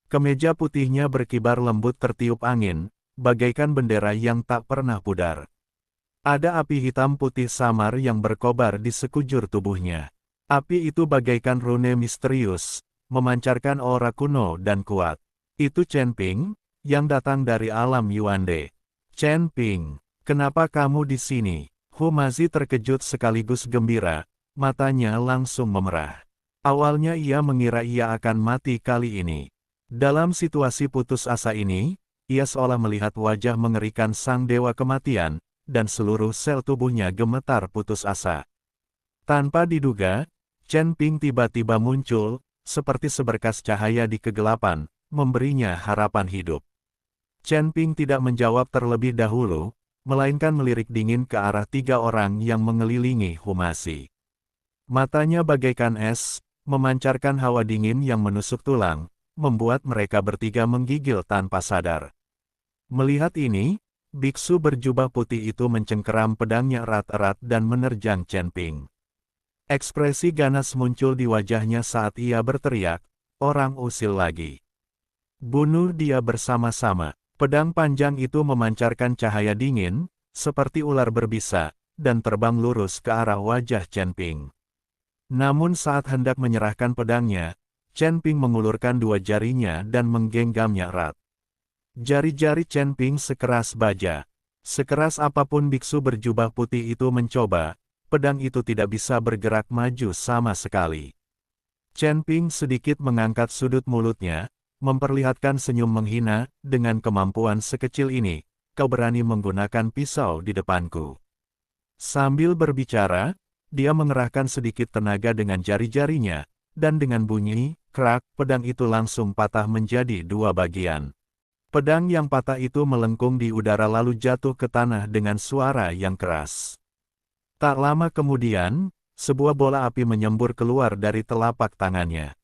Kemeja putihnya berkibar lembut tertiup angin, bagaikan bendera yang tak pernah pudar. Ada api hitam putih samar yang berkobar di sekujur tubuhnya. Api itu bagaikan rune misterius, memancarkan aura kuno dan kuat. Itu Chen Ping, yang datang dari alam Yuande. "Chen Ping, kenapa kamu di sini?" Humazi terkejut sekaligus gembira, matanya langsung memerah. Awalnya ia mengira ia akan mati kali ini. Dalam situasi putus asa ini, ia seolah melihat wajah mengerikan sang dewa kematian, dan seluruh sel tubuhnya gemetar putus asa. Tanpa diduga, Chen Ping tiba-tiba muncul, seperti seberkas cahaya di kegelapan, memberinya harapan hidup. Chen Ping tidak menjawab terlebih dahulu, melainkan melirik dingin ke arah 3 orang yang mengelilingi Humazi. Matanya bagaikan es, memancarkan hawa dingin yang menusuk tulang, membuat mereka bertiga menggigil tanpa sadar. Melihat ini, biksu berjubah putih itu mencengkeram pedangnya erat-erat dan menerjang Chen Ping. Ekspresi ganas muncul di wajahnya saat ia berteriak, "Orang usil lagi. Bunuh dia bersama-sama." Pedang panjang itu memancarkan cahaya dingin, seperti ular berbisa, dan terbang lurus ke arah wajah Chen Ping. Namun saat hendak menyerahkan pedangnya, Chen Ping mengulurkan 2 jarinya dan menggenggamnya erat. Jari-jari Chen Ping sekeras baja. Sekeras apapun biksu berjubah putih itu mencoba, pedang itu tidak bisa bergerak maju sama sekali. Chen Ping sedikit mengangkat sudut mulutnya, memperlihatkan senyum menghina, "Dengan kemampuan sekecil ini, kau berani menggunakan pisau di depanku." Sambil berbicara, dia mengerahkan sedikit tenaga dengan jari-jarinya, dan dengan bunyi, krak, pedang itu langsung patah menjadi 2 bagian. Pedang yang patah itu melengkung di udara lalu jatuh ke tanah dengan suara yang keras. Tak lama kemudian, sebuah bola api menyembur keluar dari telapak tangannya.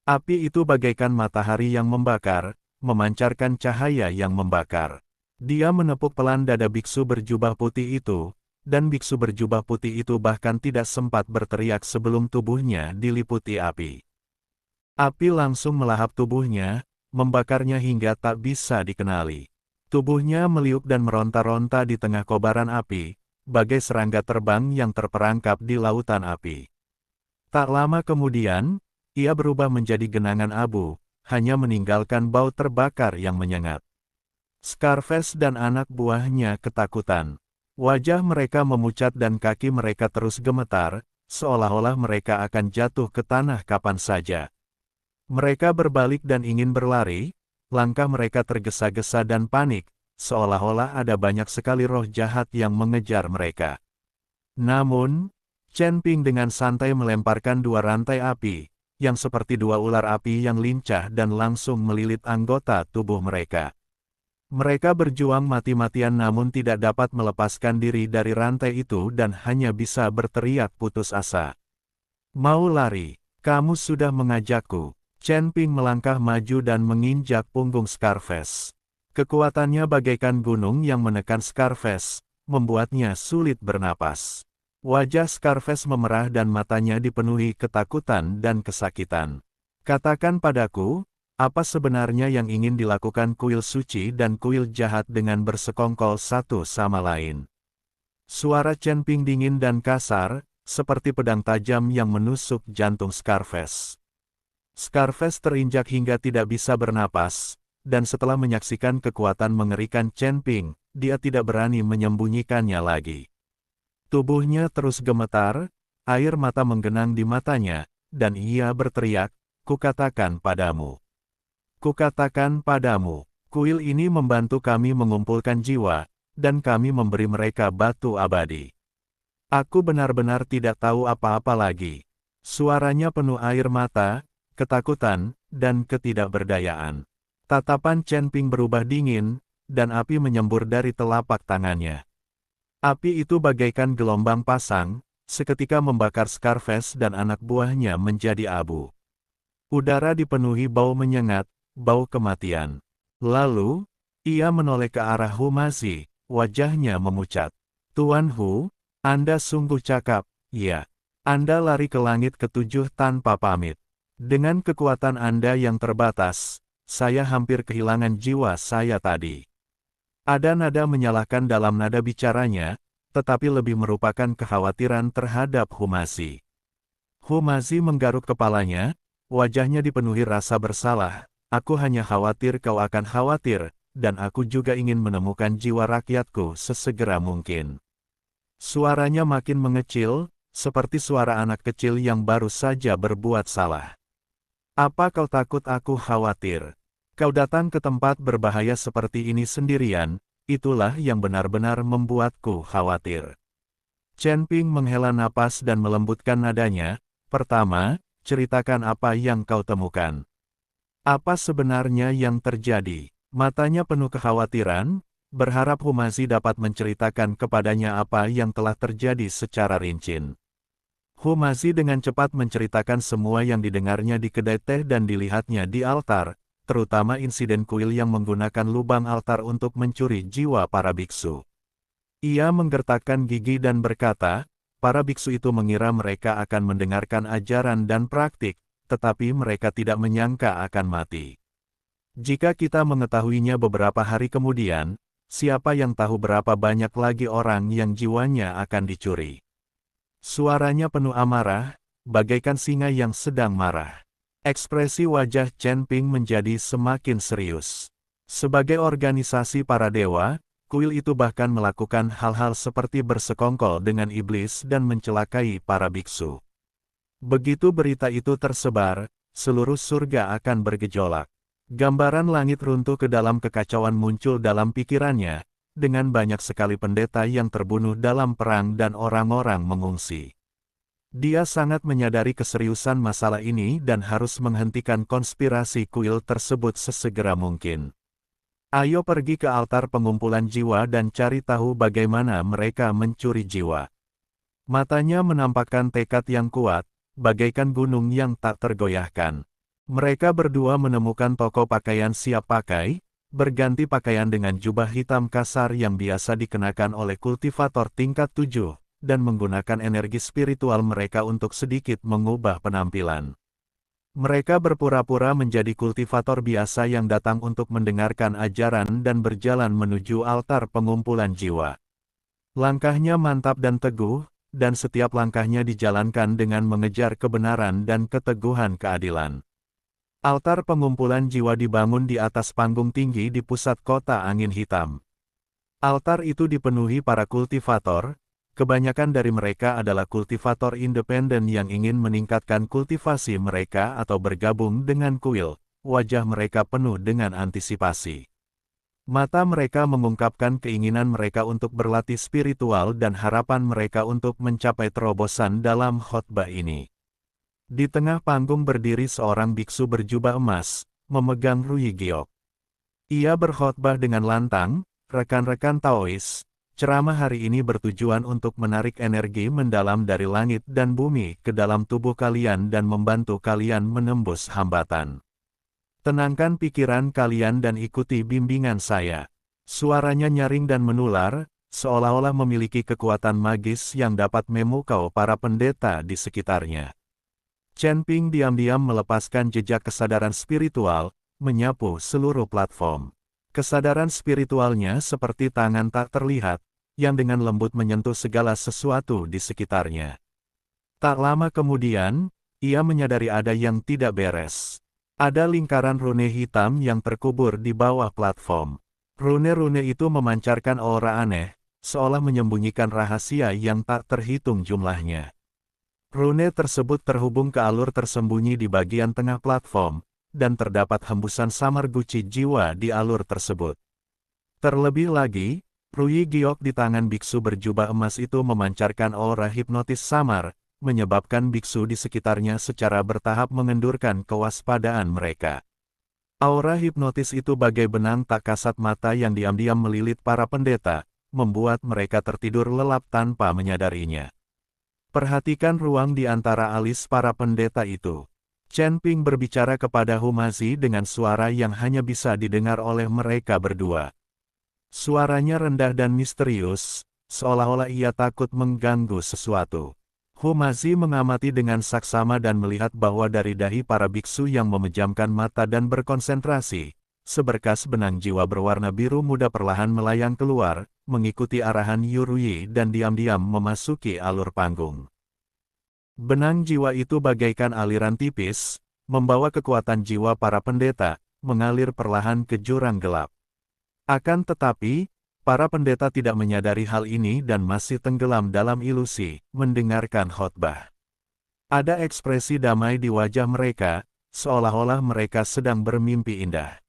Api itu bagaikan matahari yang membakar, memancarkan cahaya yang membakar. Dia menepuk pelan dada biksu berjubah putih itu, dan biksu berjubah putih itu bahkan tidak sempat berteriak sebelum tubuhnya diliputi api. Api langsung melahap tubuhnya, membakarnya hingga tak bisa dikenali. Tubuhnya meliuk dan meronta-ronta di tengah kobaran api, bagai serangga terbang yang terperangkap di lautan api. Tak lama kemudian, ia berubah menjadi genangan abu, hanya meninggalkan bau terbakar yang menyengat. Scarface dan anak buahnya ketakutan. Wajah mereka memucat dan kaki mereka terus gemetar, seolah-olah mereka akan jatuh ke tanah kapan saja. Mereka berbalik dan ingin berlari, langkah mereka tergesa-gesa dan panik, seolah-olah ada banyak sekali roh jahat yang mengejar mereka. Namun, Chen Ping dengan santai melemparkan 2 rantai api, yang seperti 2 ular api yang lincah dan langsung melilit anggota tubuh mereka. Mereka berjuang mati-matian namun tidak dapat melepaskan diri dari rantai itu dan hanya bisa berteriak putus asa. "Mau lari? Kamu sudah mengajakku." Chen Ping melangkah maju dan menginjak punggung Scarface. Kekuatannya bagaikan gunung yang menekan Scarface, membuatnya sulit bernapas. Wajah Scarface memerah dan matanya dipenuhi ketakutan dan kesakitan. "Katakan padaku, apa sebenarnya yang ingin dilakukan kuil suci dan kuil jahat dengan bersekongkol satu sama lain?" Suara Chen Ping dingin dan kasar, seperti pedang tajam yang menusuk jantung Scarface. Scarface terinjak hingga tidak bisa bernapas, dan setelah menyaksikan kekuatan mengerikan Chen Ping, dia tidak berani menyembunyikannya lagi. Tubuhnya terus gemetar, air mata menggenang di matanya, dan ia berteriak, "Kukatakan padamu. Kukatakan padamu, kuil ini membantu kami mengumpulkan jiwa, dan kami memberi mereka batu abadi. Aku benar-benar tidak tahu apa-apa lagi." Suaranya penuh air mata, ketakutan, dan ketidakberdayaan. Tatapan Chen Ping berubah dingin, dan api menyembur dari telapak tangannya. Api itu bagaikan gelombang pasang, seketika membakar Scarface dan anak buahnya menjadi abu. Udara dipenuhi bau menyengat, bau kematian. Lalu, ia menoleh ke arah Hu Mazi, wajahnya memucat. "Tuan Hu, Anda sungguh cakap, ya. Anda lari ke langit ketujuh tanpa pamit. Dengan kekuatan Anda yang terbatas, saya hampir kehilangan jiwa saya tadi." Ada nada menyalahkan dalam nada bicaranya, tetapi lebih merupakan kekhawatiran terhadap Hu Mazi. Hu Mazi menggaruk kepalanya, wajahnya dipenuhi rasa bersalah. "Aku hanya khawatir kau akan khawatir, dan aku juga ingin menemukan jiwa rakyatku sesegera mungkin." Suaranya makin mengecil, seperti suara anak kecil yang baru saja berbuat salah. "Apa kau takut aku khawatir? Kau datang ke tempat berbahaya seperti ini sendirian, itulah yang benar-benar membuatku khawatir." Chen Ping menghela napas dan melembutkan nadanya. "Pertama, ceritakan apa yang kau temukan. Apa sebenarnya yang terjadi?" Matanya penuh kekhawatiran, berharap Hu Mazi dapat menceritakan kepadanya apa yang telah terjadi secara rinci. Hu Mazi dengan cepat menceritakan semua yang didengarnya di kedai teh dan dilihatnya di altar, terutama insiden kuil yang menggunakan lubang altar untuk mencuri jiwa para biksu. Ia menggertakkan gigi dan berkata, para biksu itu mengira mereka akan mendengarkan ajaran dan praktik, tetapi mereka tidak menyangka akan mati. Jika kita mengetahuinya beberapa hari kemudian, siapa yang tahu berapa banyak lagi orang yang jiwanya akan dicuri. Suaranya penuh amarah, bagaikan singa yang sedang marah. Ekspresi wajah Chen Ping menjadi semakin serius. Sebagai organisasi para dewa, kuil itu bahkan melakukan hal-hal seperti bersekongkol dengan iblis dan mencelakai para biksu. Begitu berita itu tersebar, seluruh surga akan bergejolak. Gambaran langit runtuh ke dalam kekacauan muncul dalam pikirannya, dengan banyak sekali pendeta yang terbunuh dalam perang dan orang-orang mengungsi. Dia sangat menyadari keseriusan masalah ini dan harus menghentikan konspirasi kuil tersebut sesegera mungkin. "Ayo pergi ke altar pengumpulan jiwa dan cari tahu bagaimana mereka mencuri jiwa." Matanya menampakkan tekad yang kuat, bagaikan gunung yang tak tergoyahkan. Mereka berdua menemukan toko pakaian siap pakai, berganti pakaian dengan jubah hitam kasar yang biasa dikenakan oleh kultivator tingkat 7, dan menggunakan energi spiritual mereka untuk sedikit mengubah penampilan. Mereka berpura-pura menjadi kultivator biasa yang datang untuk mendengarkan ajaran dan berjalan menuju altar pengumpulan jiwa. Langkahnya mantap dan teguh, dan setiap langkahnya dijalankan dengan mengejar kebenaran dan keteguhan keadilan. Altar pengumpulan jiwa dibangun di atas panggung tinggi di pusat kota angin hitam. Altar itu dipenuhi para kultivator, kebanyakan dari mereka adalah kultivator independen yang ingin meningkatkan kultivasi mereka atau bergabung dengan kuil, wajah mereka penuh dengan antisipasi. Mata mereka mengungkapkan keinginan mereka untuk berlatih spiritual dan harapan mereka untuk mencapai terobosan dalam khotbah ini. Di tengah panggung berdiri seorang biksu berjubah emas, memegang Rui Giok. Ia berkhotbah dengan lantang, "Rekan-rekan Taois, ceramah hari ini bertujuan untuk menarik energi mendalam dari langit dan bumi ke dalam tubuh kalian dan membantu kalian menembus hambatan. Tenangkan pikiran kalian dan ikuti bimbingan saya." Suaranya nyaring dan menular, seolah-olah memiliki kekuatan magis yang dapat memukau para pendeta di sekitarnya. Chen Ping diam-diam melepaskan jejak kesadaran spiritual, menyapu seluruh platform. Kesadaran spiritualnya seperti tangan tak terlihat, yang dengan lembut menyentuh segala sesuatu di sekitarnya. Tak lama kemudian, ia menyadari ada yang tidak beres. Ada lingkaran rune hitam yang terkubur di bawah platform. Rune-rune itu memancarkan aura aneh, seolah menyembunyikan rahasia yang tak terhitung jumlahnya. Rune tersebut terhubung ke alur tersembunyi di bagian tengah platform, dan terdapat hembusan samar guci jiwa di alur tersebut. Terlebih lagi, Ruyi Giok di tangan biksu berjubah emas itu memancarkan aura hipnotis samar, menyebabkan biksu di sekitarnya secara bertahap mengendurkan kewaspadaan mereka. Aura hipnotis itu bagai benang tak kasat mata yang diam-diam melilit para pendeta, membuat mereka tertidur lelap tanpa menyadarinya. Perhatikan ruang di antara alis para pendeta itu. Chen Ping berbicara kepada Humazi dengan suara yang hanya bisa didengar oleh mereka berdua. Suaranya rendah dan misterius, seolah-olah ia takut mengganggu sesuatu. Humazi mengamati dengan saksama dan melihat bahwa dari dahi para biksu yang memejamkan mata dan berkonsentrasi, seberkas benang jiwa berwarna biru muda perlahan melayang keluar, mengikuti arahan Yuruyi dan diam-diam memasuki alur panggung. Benang jiwa itu bagaikan aliran tipis, membawa kekuatan jiwa para pendeta, mengalir perlahan ke jurang gelap. Akan tetapi, para pendeta tidak menyadari hal ini dan masih tenggelam dalam ilusi, mendengarkan khotbah. Ada ekspresi damai di wajah mereka, seolah-olah mereka sedang bermimpi indah.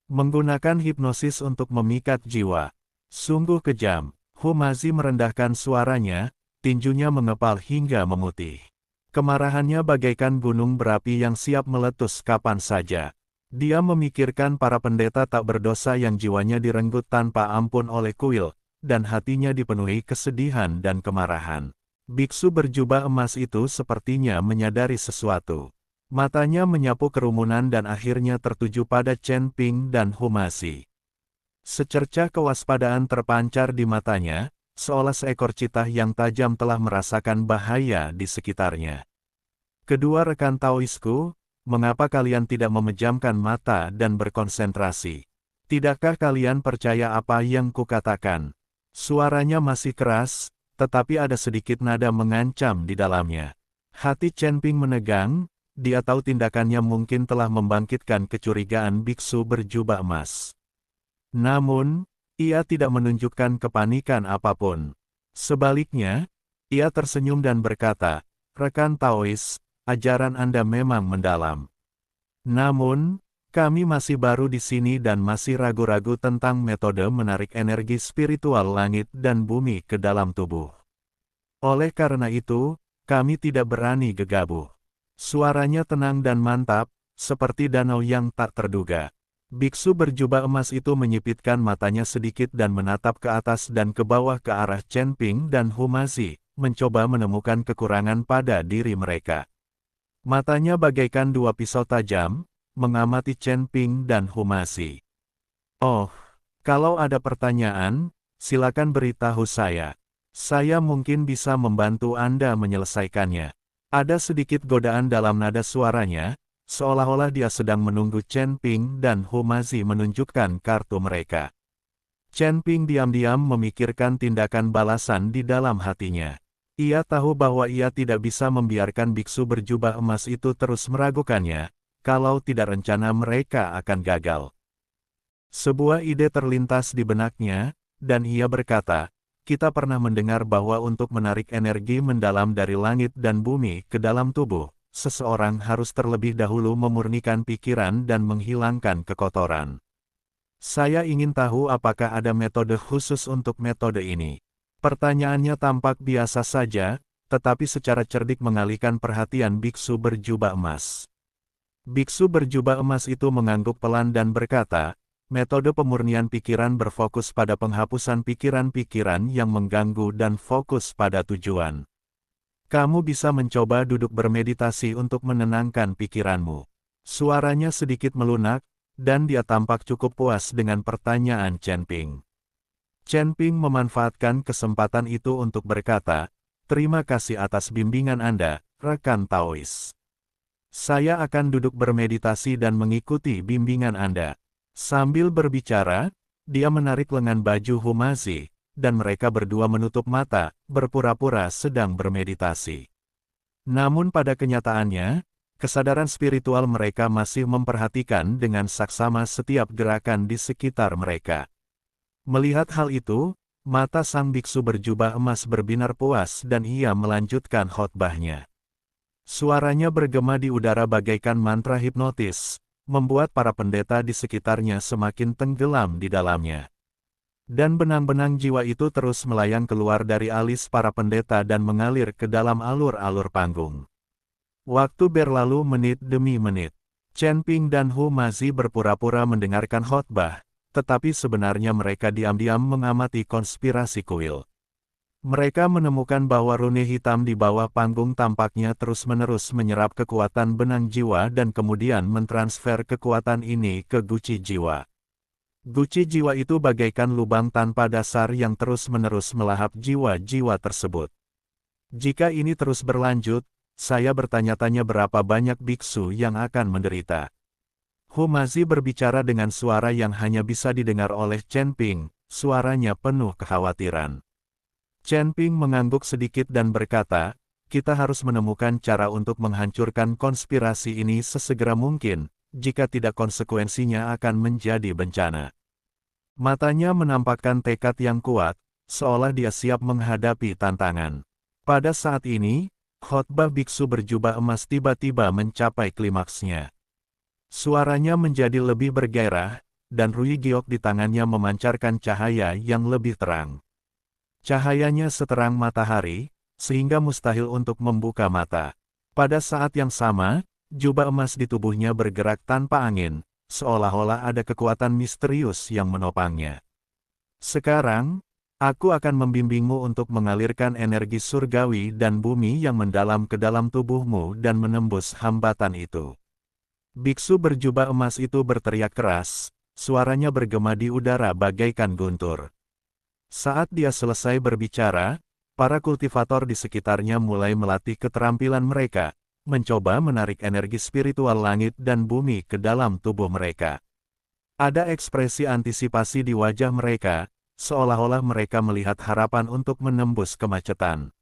Menggunakan hipnosis untuk memikat jiwa. Sungguh kejam, Humazi merendahkan suaranya, tinjunya mengepal hingga memutih. Kemarahannya bagaikan gunung berapi yang siap meletus kapan saja. Dia memikirkan para pendeta tak berdosa yang jiwanya direnggut tanpa ampun oleh kuil, dan hatinya dipenuhi kesedihan dan kemarahan. Biksu berjubah emas itu sepertinya menyadari sesuatu. Matanya menyapu kerumunan dan akhirnya tertuju pada Chen Ping dan Humazi. Secercah kewaspadaan terpancar di matanya, seolah seekor citah yang tajam telah merasakan bahaya di sekitarnya. Kedua rekan Taoisku, mengapa kalian tidak memejamkan mata dan berkonsentrasi? Tidakkah kalian percaya apa yang kukatakan? Suaranya masih keras, tetapi ada sedikit nada mengancam di dalamnya. Hati Chen Ping menegang, dia tahu tindakannya mungkin telah membangkitkan kecurigaan biksu berjubah emas. Namun, ia tidak menunjukkan kepanikan apapun. Sebaliknya, ia tersenyum dan berkata, "Rekan Taois, ajaran Anda memang mendalam. Namun, kami masih baru di sini dan masih ragu-ragu tentang metode menarik energi spiritual langit dan bumi ke dalam tubuh. Oleh karena itu, kami tidak berani gegabah." Suaranya tenang dan mantap, seperti danau yang tak terduga. Biksu berjubah emas itu menyipitkan matanya sedikit dan menatap ke atas dan ke bawah ke arah Chen Ping dan Humazi, mencoba menemukan kekurangan pada diri mereka. Matanya bagaikan dua pisau tajam, mengamati Chen Ping dan Humazi. "Oh, kalau ada pertanyaan, silakan beritahu saya. Saya mungkin bisa membantu Anda menyelesaikannya." Ada sedikit godaan dalam nada suaranya, seolah-olah dia sedang menunggu Chen Ping dan Humazi menunjukkan kartu mereka. Chen Ping diam-diam memikirkan tindakan balasan di dalam hatinya. Ia tahu bahwa ia tidak bisa membiarkan biksu berjubah emas itu terus meragukannya, kalau tidak rencana mereka akan gagal. Sebuah ide terlintas di benaknya, dan ia berkata, "Kita pernah mendengar bahwa untuk menarik energi mendalam dari langit dan bumi ke dalam tubuh, seseorang harus terlebih dahulu memurnikan pikiran dan menghilangkan kekotoran. Saya ingin tahu apakah ada metode khusus untuk metode ini." Pertanyaannya tampak biasa saja, tetapi secara cerdik mengalihkan perhatian biksu berjubah emas. Biksu berjubah emas itu mengangguk pelan dan berkata, "Metode pemurnian pikiran berfokus pada penghapusan pikiran-pikiran yang mengganggu dan fokus pada tujuan. Kamu bisa mencoba duduk bermeditasi untuk menenangkan pikiranmu." Suaranya sedikit melunak, dan dia tampak cukup puas dengan pertanyaan Chen Ping. Chen Ping memanfaatkan kesempatan itu untuk berkata, "Terima kasih atas bimbingan Anda, rekan Taois. Saya akan duduk bermeditasi dan mengikuti bimbingan Anda." Sambil berbicara, dia menarik lengan baju Humazi, dan mereka berdua menutup mata, berpura-pura sedang bermeditasi. Namun pada kenyataannya, kesadaran spiritual mereka masih memperhatikan dengan saksama setiap gerakan di sekitar mereka. Melihat hal itu, mata sang biksu berjubah emas berbinar puas dan ia melanjutkan khotbahnya. Suaranya bergema di udara bagaikan mantra hipnotis, membuat para pendeta di sekitarnya semakin tenggelam di dalamnya. Dan benang-benang jiwa itu terus melayang keluar dari alis para pendeta dan mengalir ke dalam alur-alur panggung. Waktu berlalu menit demi menit. Chen Ping dan Hu Mazi berpura-pura mendengarkan khotbah, tetapi sebenarnya mereka diam-diam mengamati konspirasi kuil. Mereka menemukan bahwa rune hitam di bawah panggung tampaknya terus-menerus menyerap kekuatan benang jiwa dan kemudian mentransfer kekuatan ini ke guci jiwa. Guci jiwa itu bagaikan lubang tanpa dasar yang terus-menerus melahap jiwa-jiwa tersebut. Jika ini terus berlanjut, saya bertanya-tanya berapa banyak biksu yang akan menderita. Hu Mazi berbicara dengan suara yang hanya bisa didengar oleh Chen Ping, suaranya penuh kekhawatiran. Chen Ping mengangguk sedikit dan berkata, kita harus menemukan cara untuk menghancurkan konspirasi ini sesegera mungkin, jika tidak konsekuensinya akan menjadi bencana. Matanya menampakkan tekad yang kuat, seolah dia siap menghadapi tantangan. Pada saat ini, khotbah biksu berjubah emas tiba-tiba mencapai klimaksnya. Suaranya menjadi lebih bergairah, dan Rui Giok di tangannya memancarkan cahaya yang lebih terang. Cahayanya seterang matahari, sehingga mustahil untuk membuka mata. Pada saat yang sama, jubah emas di tubuhnya bergerak tanpa angin, seolah-olah ada kekuatan misterius yang menopangnya. Sekarang, aku akan membimbingmu untuk mengalirkan energi surgawi dan bumi yang mendalam ke dalam tubuhmu dan menembus hambatan itu. Biksu berjubah emas itu berteriak keras, suaranya bergema di udara bagaikan guntur. Saat dia selesai berbicara, para kultivator di sekitarnya mulai melatih keterampilan mereka, mencoba menarik energi spiritual langit dan bumi ke dalam tubuh mereka. Ada ekspresi antisipasi di wajah mereka, seolah-olah mereka melihat harapan untuk menembus kemacetan.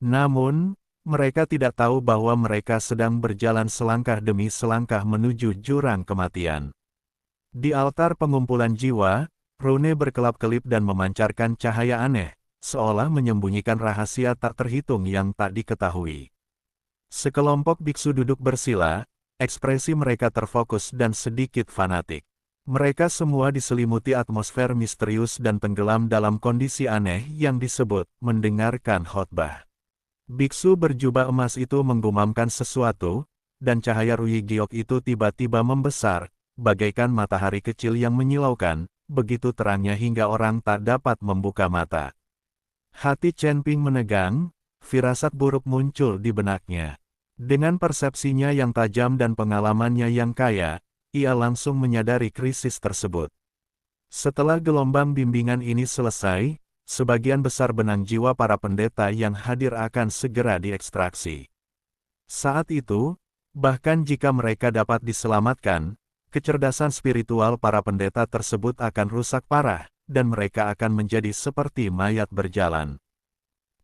Namun, mereka tidak tahu bahwa mereka sedang berjalan selangkah demi selangkah menuju jurang kematian. Di altar pengumpulan jiwa, rune berkelap-kelip dan memancarkan cahaya aneh, seolah menyembunyikan rahasia tak terhitung yang tak diketahui. Sekelompok biksu duduk bersila, ekspresi mereka terfokus dan sedikit fanatik. Mereka semua diselimuti atmosfer misterius dan tenggelam dalam kondisi aneh yang disebut mendengarkan khotbah. Biksu berjubah emas itu menggumamkan sesuatu, dan cahaya Rui Giok itu tiba-tiba membesar, bagaikan matahari kecil yang menyilaukan, begitu terangnya hingga orang tak dapat membuka mata. Hati Chen Ping menegang, firasat buruk muncul di benaknya. Dengan persepsinya yang tajam dan pengalamannya yang kaya, ia langsung menyadari krisis tersebut. Setelah gelombang bimbingan ini selesai, sebagian besar benang jiwa para pendeta yang hadir akan segera diekstraksi. Saat itu, bahkan jika mereka dapat diselamatkan, kecerdasan spiritual para pendeta tersebut akan rusak parah, dan mereka akan menjadi seperti mayat berjalan.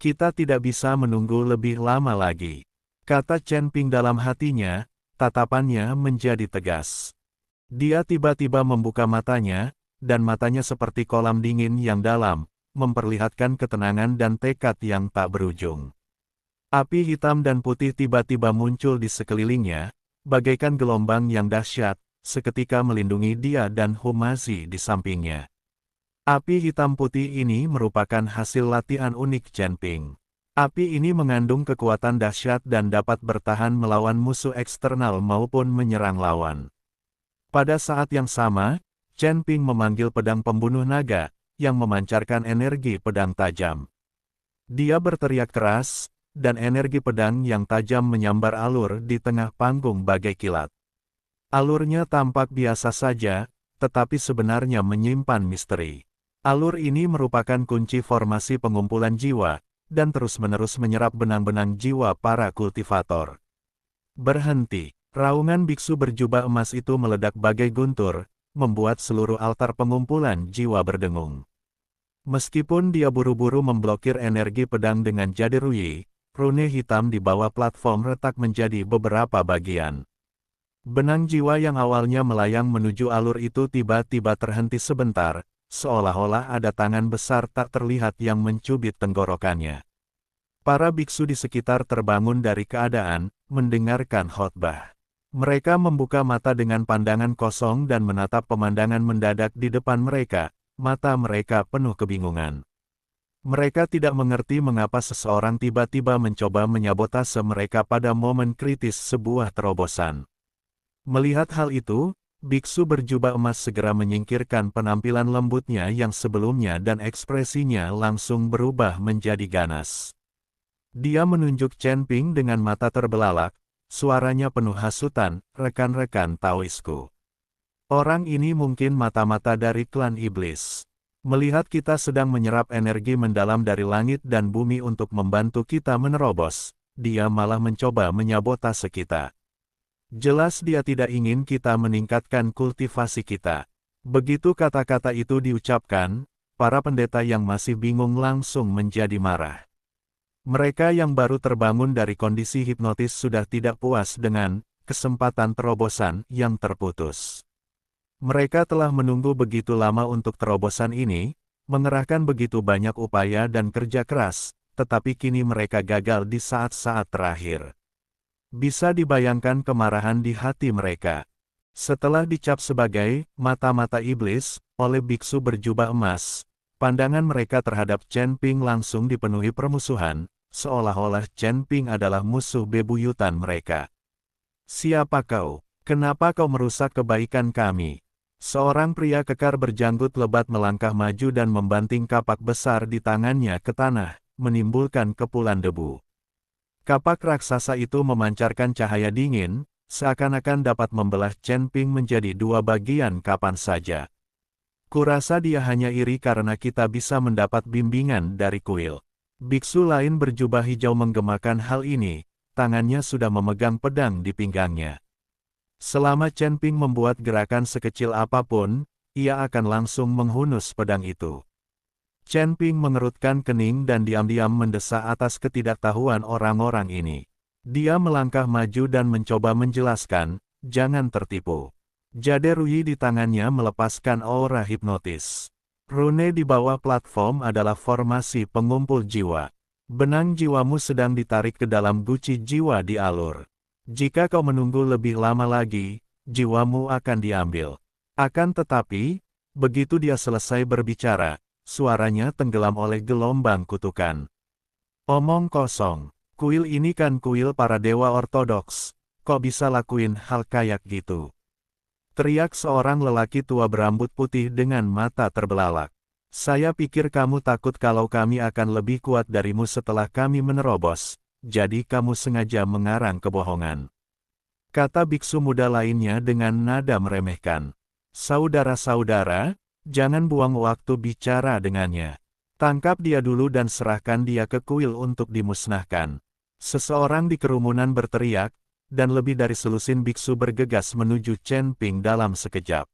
Kita tidak bisa menunggu lebih lama lagi, kata Chen Ping dalam hatinya, tatapannya menjadi tegas. Dia tiba-tiba membuka matanya, dan matanya seperti kolam dingin yang dalam, memperlihatkan ketenangan dan tekad yang tak berujung. Api hitam dan putih tiba-tiba muncul di sekelilingnya, bagaikan gelombang yang dahsyat, seketika melindungi dia dan Hu Mazi di sampingnya. Api hitam putih ini merupakan hasil latihan unik Chen Ping. Api ini mengandung kekuatan dahsyat dan dapat bertahan melawan musuh eksternal maupun menyerang lawan. Pada saat yang sama, Chen Ping memanggil pedang pembunuh naga, yang memancarkan energi pedang tajam. Dia berteriak keras, dan energi pedang yang tajam menyambar alur di tengah panggung bagai kilat. Alurnya tampak biasa saja, tetapi sebenarnya menyimpan misteri. Alur ini merupakan kunci formasi pengumpulan jiwa, dan terus-menerus menyerap benang-benang jiwa para kultivator. Berhenti, raungan biksu berjubah emas itu meledak bagai guntur, membuat seluruh altar pengumpulan jiwa berdengung. Meskipun dia buru-buru memblokir energi pedang dengan jade Rui, rune hitam di bawah platform retak menjadi beberapa bagian. Benang jiwa yang awalnya melayang menuju alur itu tiba-tiba terhenti sebentar, seolah-olah ada tangan besar tak terlihat yang mencubit tenggorokannya. Para biksu di sekitar terbangun dari keadaan, mendengarkan khotbah. Mereka membuka mata dengan pandangan kosong dan menatap pemandangan mendadak di depan mereka, mata mereka penuh kebingungan. Mereka tidak mengerti mengapa seseorang tiba-tiba mencoba menyabotase mereka pada momen kritis sebuah terobosan. Melihat hal itu, biksu berjubah emas segera menyingkirkan penampilan lembutnya yang sebelumnya dan ekspresinya langsung berubah menjadi ganas. Dia menunjuk Chen Ping dengan mata terbelalak, suaranya penuh hasutan, "Rekan-rekan Taoisku. Orang ini mungkin mata-mata dari klan iblis. Melihat kita sedang menyerap energi mendalam dari langit dan bumi untuk membantu kita menerobos, dia malah mencoba menyabotase kita. Jelas dia tidak ingin kita meningkatkan kultivasi kita." Begitu kata-kata itu diucapkan, para pendeta yang masih bingung langsung menjadi marah. Mereka yang baru terbangun dari kondisi hipnotis sudah tidak puas dengan kesempatan terobosan yang terputus. Mereka telah menunggu begitu lama untuk terobosan ini, mengerahkan begitu banyak upaya dan kerja keras, tetapi kini mereka gagal di saat-saat terakhir. Bisa dibayangkan kemarahan di hati mereka. Setelah dicap sebagai mata-mata iblis oleh biksu berjubah emas, pandangan mereka terhadap Chen Ping langsung dipenuhi permusuhan, seolah-olah Chen Ping adalah musuh bebuyutan mereka. "Siapa kau? Kenapa kau merusak kebaikan kami?" Seorang pria kekar berjanggut lebat melangkah maju dan membanting kapak besar di tangannya ke tanah, menimbulkan kepulan debu. Kapak raksasa itu memancarkan cahaya dingin, seakan-akan dapat membelah Chen Ping menjadi dua bagian kapan saja. "Kurasa dia hanya iri karena kita bisa mendapat bimbingan dari kuil." Biksu lain berjubah hijau menggemakan hal ini, tangannya sudah memegang pedang di pinggangnya. Selama Chen Ping membuat gerakan sekecil apapun, ia akan langsung menghunus pedang itu. Chen Ping mengerutkan kening dan diam-diam mendesak atas ketidaktahuan orang-orang ini. Dia melangkah maju dan mencoba menjelaskan, "Jangan tertipu." Jade Ruyi di tangannya melepaskan aura hipnotis. Rune di bawah platform adalah formasi pengumpul jiwa. Benang jiwamu sedang ditarik ke dalam guci jiwa di alur. Jika kau menunggu lebih lama lagi, jiwamu akan diambil. Akan tetapi, begitu dia selesai berbicara, suaranya tenggelam oleh gelombang kutukan. "Omong kosong. Kuil ini kan kuil para dewa ortodoks. Kok bisa lakuin hal kayak gitu?" teriak seorang lelaki tua berambut putih dengan mata terbelalak. "Saya pikir kamu takut kalau kami akan lebih kuat darimu setelah kami menerobos, jadi kamu sengaja mengarang kebohongan," kata biksu muda lainnya dengan nada meremehkan. "Saudara-saudara, jangan buang waktu bicara dengannya. Tangkap dia dulu dan serahkan dia ke kuil untuk dimusnahkan." Seseorang di kerumunan berteriak, dan lebih dari selusin biksu bergegas menuju Chen Ping dalam sekejap.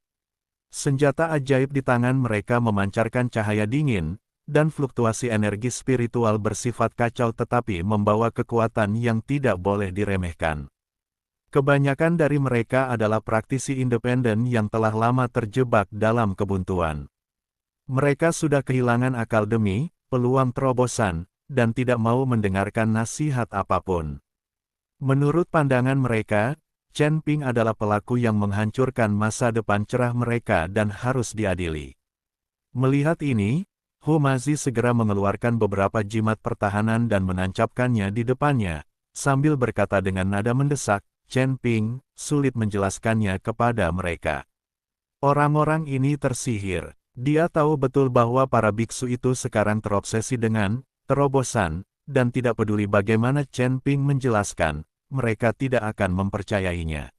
Senjata ajaib di tangan mereka memancarkan cahaya dingin, dan fluktuasi energi spiritual bersifat kacau tetapi membawa kekuatan yang tidak boleh diremehkan. Kebanyakan dari mereka adalah praktisi independen yang telah lama terjebak dalam kebuntuan. Mereka sudah kehilangan akal demi peluang terobosan, dan tidak mau mendengarkan nasihat apapun. Menurut pandangan mereka, Chen Ping adalah pelaku yang menghancurkan masa depan cerah mereka dan harus diadili. Melihat ini, Hu Mazi segera mengeluarkan beberapa jimat pertahanan dan menancapkannya di depannya, sambil berkata dengan nada mendesak, "Chen Ping, sulit menjelaskannya kepada mereka. Orang-orang ini tersihir." Dia tahu betul bahwa para biksu itu sekarang terobsesi dengan terobosan, dan tidak peduli bagaimana Chen Ping menjelaskan, mereka tidak akan mempercayainya.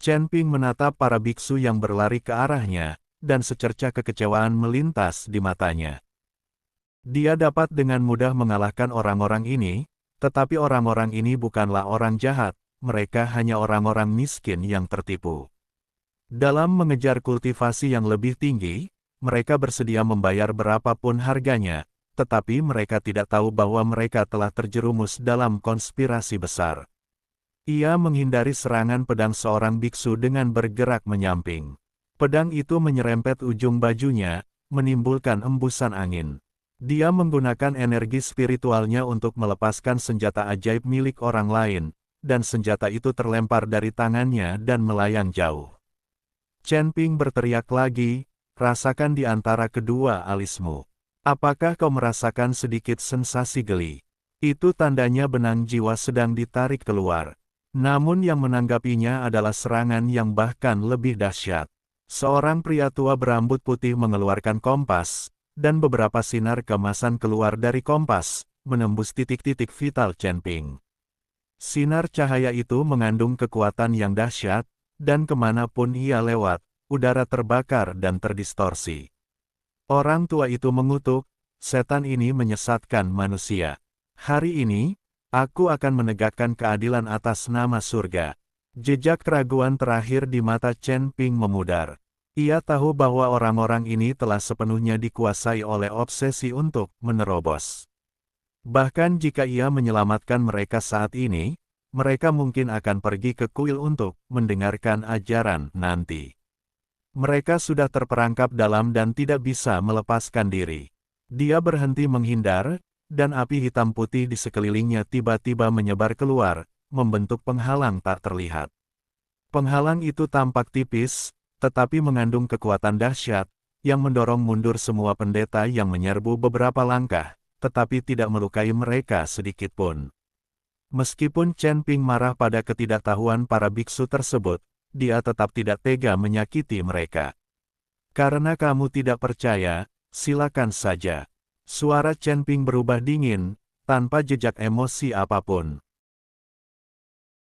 Chen Ping menatap para biksu yang berlari ke arahnya, dan secerca kekecewaan melintas di matanya. Dia dapat dengan mudah mengalahkan orang-orang ini, tetapi orang-orang ini bukanlah orang jahat, mereka hanya orang-orang miskin yang tertipu. Dalam mengejar kultivasi yang lebih tinggi, mereka bersedia membayar berapapun harganya, tetapi mereka tidak tahu bahwa mereka telah terjerumus dalam konspirasi besar. Ia menghindari serangan pedang seorang biksu dengan bergerak menyamping. Pedang itu menyerempet ujung bajunya, menimbulkan embusan angin. Dia menggunakan energi spiritualnya untuk melepaskan senjata ajaib milik orang lain, dan senjata itu terlempar dari tangannya dan melayang jauh. Chen Ping berteriak lagi, rasakan di antara kedua alismu. Apakah kau merasakan sedikit sensasi geli? Itu tandanya benang jiwa sedang ditarik keluar. Namun yang menanggapinya adalah serangan yang bahkan lebih dahsyat. Seorang pria tua berambut putih mengeluarkan kompas, dan beberapa sinar kemasan keluar dari kompas, menembus titik-titik vital Chen Ping. Sinar cahaya itu mengandung kekuatan yang dahsyat, dan kemanapun ia lewat, udara terbakar dan terdistorsi. Orang tua itu mengutuk, setan ini menyesatkan manusia. Hari ini, aku akan menegakkan keadilan atas nama surga. Jejak keraguan terakhir di mata Chen Ping memudar. Ia tahu bahwa orang-orang ini telah sepenuhnya dikuasai oleh obsesi untuk menerobos. Bahkan jika ia menyelamatkan mereka saat ini, mereka mungkin akan pergi ke kuil untuk mendengarkan ajaran nanti. Mereka sudah terperangkap dalam dan tidak bisa melepaskan diri. Dia berhenti menghindar, dan api hitam putih di sekelilingnya tiba-tiba menyebar keluar, membentuk penghalang tak terlihat. Penghalang itu tampak tipis, tetapi mengandung kekuatan dahsyat, yang mendorong mundur semua pendeta yang menyerbu beberapa langkah, tetapi tidak melukai mereka sedikitpun. Meskipun Chen Ping marah pada ketidaktahuan para biksu tersebut, dia tetap tidak tega menyakiti mereka. Karena kamu tidak percaya, silakan saja. Suara Chen Ping berubah dingin, tanpa jejak emosi apapun.